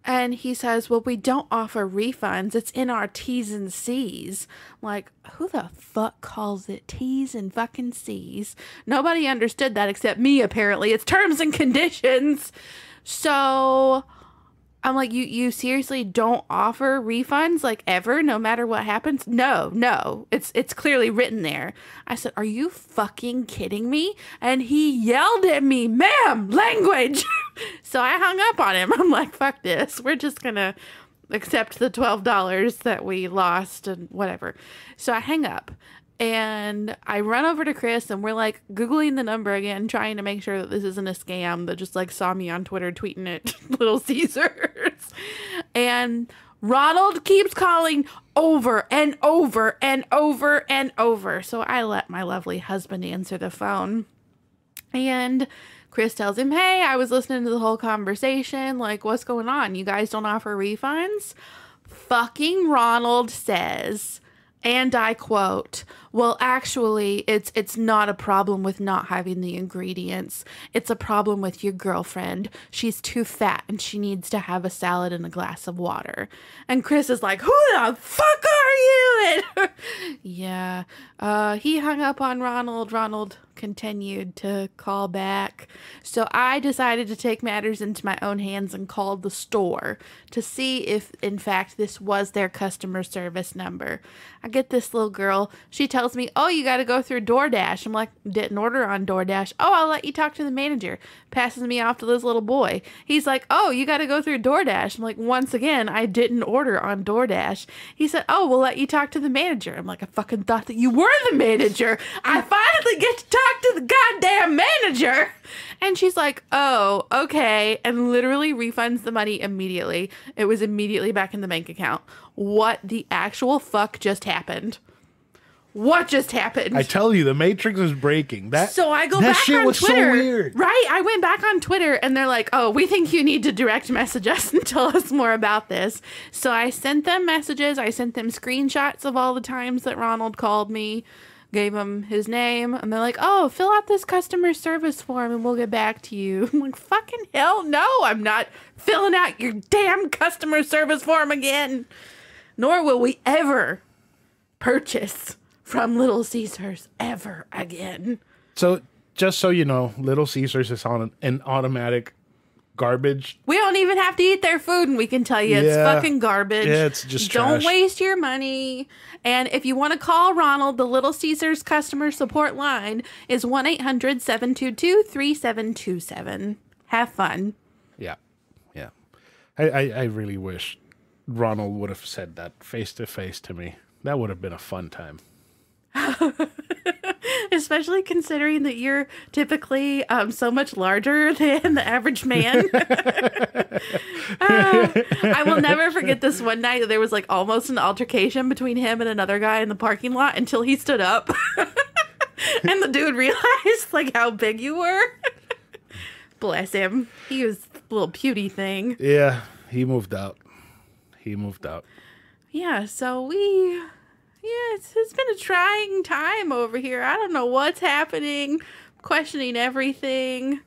And he says, well, we don't offer refunds. It's in our T's and C's. I'm like, who the fuck calls it T's and fucking C's? Nobody understood that except me, apparently. It's terms and conditions. So I'm like, you seriously don't offer refunds, like, ever, no matter what happens? No, it's clearly written there. I said, are you fucking kidding me? And he yelled at me, ma'am, language. So I hung up on him. I'm like, fuck this. We're just gonna accept the $12 that we lost and whatever. So I hang up. And I run over to Chris and we're like Googling the number again, trying to make sure that this isn't a scam that just like saw me on Twitter tweeting at Little Caesars. And Ronald keeps calling over and over and over and over. So I let my lovely husband answer the phone. And Chris tells him, hey, I was listening to the whole conversation. Like, what's going on? You guys don't offer refunds? Fucking Ronald says, and I quote, well, actually, it's not a problem with not having the ingredients. It's a problem with your girlfriend. She's too fat and she needs to have a salad and a glass of water. And Chris is like, who the fuck are you? And yeah, he hung up on Ronald. Ronald continued to call back. So I decided to take matters into my own hands and called the store to see if, in fact, this was their customer service number. I get this little girl. She tells me, oh, you got to go through DoorDash. I'm like, didn't order on DoorDash. Oh, I'll let you talk to the manager. Passes me off to this little boy. He's like, oh, you got to go through DoorDash. I'm like, once again, I didn't order on DoorDash. He said, oh, we'll let you talk to the manager. I'm like, I fucking thought that you were the manager. I finally get to talk to the goddamn manager. And she's like, oh, okay. And literally refunds the money immediately. It was immediately back in the bank account. What the actual fuck just happened? What just happened? I tell you, the Matrix is breaking. So I go back shit on was Twitter. So weird. Right? I went back on Twitter and they're like, oh, we think you need to direct message us and tell us more about this. So I sent them messages. I sent them screenshots of all the times that Ronald called me, gave him his name, and they're like, oh, fill out this customer service form and we'll get back to you. I'm like, fucking hell no, I'm not filling out your damn customer service form again. Nor will we ever purchase from Little Caesars ever again. So, just so you know, Little Caesars is on an automatic garbage. We don't even have to eat their food, and we can tell you it's fucking garbage. Yeah, it's just Don't trash. waste your money. And if you want to call Ronald, the Little Caesars customer support line is 1-800-722-3727. Have fun. Yeah. I really wish Ronald would have said that face to face to me. That would have been a fun time. Especially considering that you're typically so much larger than the average man. I will never forget this one night. There was like almost an altercation between him and another guy in the parking lot until he stood up. And the dude realized like how big you were. Bless him. He was a little puny thing. Yeah, he moved out. Yeah, so it's been a trying time over here. I don't know what's happening. Questioning everything.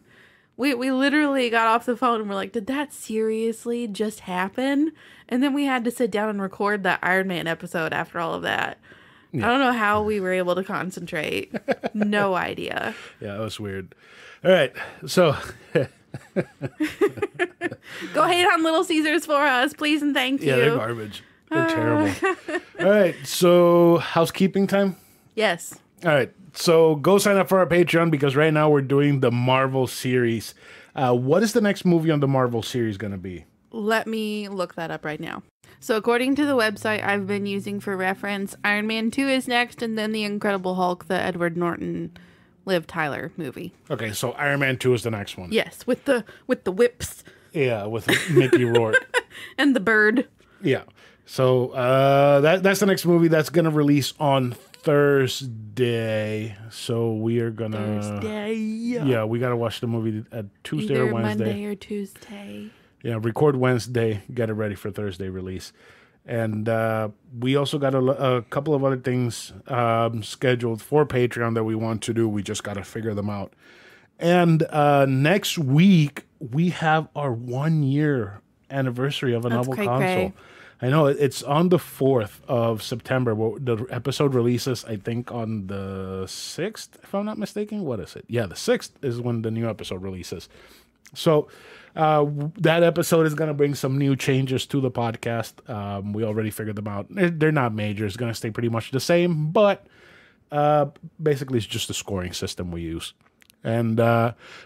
We literally got off the phone and we're like, did that seriously just happen? And then we had to sit down and record that Iron Man episode after all of that. Yeah. I don't know how we were able to concentrate. No idea. Yeah, it was weird. All right, so go hate on Little Caesars for us, please and thank you. Yeah, they're garbage. They're terrible. All right, so housekeeping time? Yes. All right, So go sign up for our Patreon because right now we're doing the Marvel series. What is the next movie on the Marvel series going to be? Let me look that up right now. So according to the website I've been using for reference, Iron Man 2 is next, and then The Incredible Hulk, the Edward Norton, Liv Tyler movie. Okay, so Iron Man 2 is the next one. Yes, with the whips. Yeah, with Mickey Rourke. And the bird. Yeah. So that's the next movie that's going to release on Thursday. So we are going to... Thursday. Yeah, we got to watch the movie at Tuesday Either or Wednesday. Monday or Tuesday. Yeah, record Wednesday, get it ready for Thursday release. And we also got a couple of other things scheduled for Patreon that we want to do. We just got to figure them out. And next week, we have our 1 year anniversary of a novel console. I know it's on the 4th of September. The episode releases, I think, on the 6th, if I'm not mistaken. What is it? Yeah, the 6th is when the new episode releases. So that episode is going to bring some new changes to the podcast. We already figured them out. They're not major. It's going to stay pretty much the same, but basically it's just the scoring system we use. And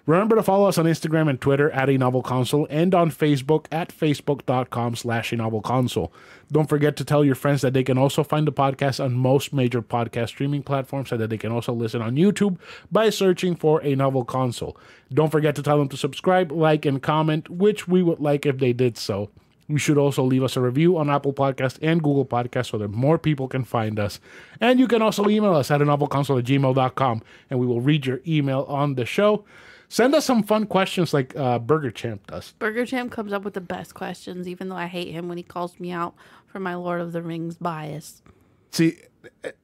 remember to follow us on Instagram and Twitter at anovelconsole and on Facebook at facebook.com/anovelconsole. Don't forget to tell your friends that they can also find the podcast on most major podcast streaming platforms and that they can also listen on YouTube by searching for A Novel Console. Don't forget to tell them to subscribe, like, and comment, which we would like if they did so. You should also leave us a review on Apple Podcasts and Google Podcasts so that more people can find us. And you can also email us at anovelconsole@gmail.com, and we will read your email on the show. Send us some fun questions like Burger Champ does. Burger Champ comes up with the best questions, even though I hate him when he calls me out for my Lord of the Rings bias. See,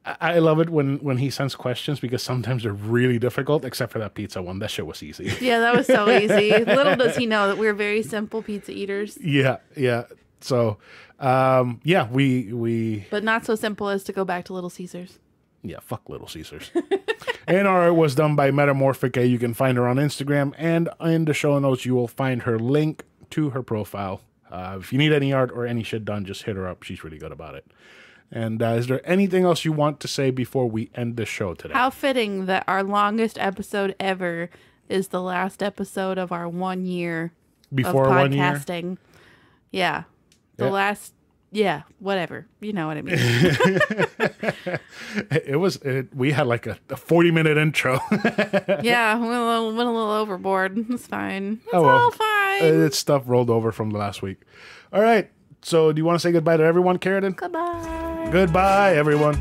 I love it when he sends questions because sometimes they're really difficult, except for that pizza one. That shit was easy. Yeah, that was so easy. Little does he know that we're very simple pizza eaters. Yeah. So, we... But not so simple as to go back to Little Caesars. Yeah, fuck Little Caesars. And our art was done by Metamorphica. You can find her on Instagram, and in the show notes, you will find her link to her profile. If you need any art or any shit done, just hit her up. She's really good about it. And is there anything else you want to say before we end the show today? How fitting that our longest episode ever is the last episode of our 1 year before of 1 year? podcasting. Yeah. Last... Yeah, whatever. You know what I mean. We had like a 40-minute intro. Yeah, we went a little overboard. It's fine. It's all fine. It's stuff rolled over from the last week. All right. So do you want to say goodbye to everyone, Karen? Goodbye. Goodbye, everyone.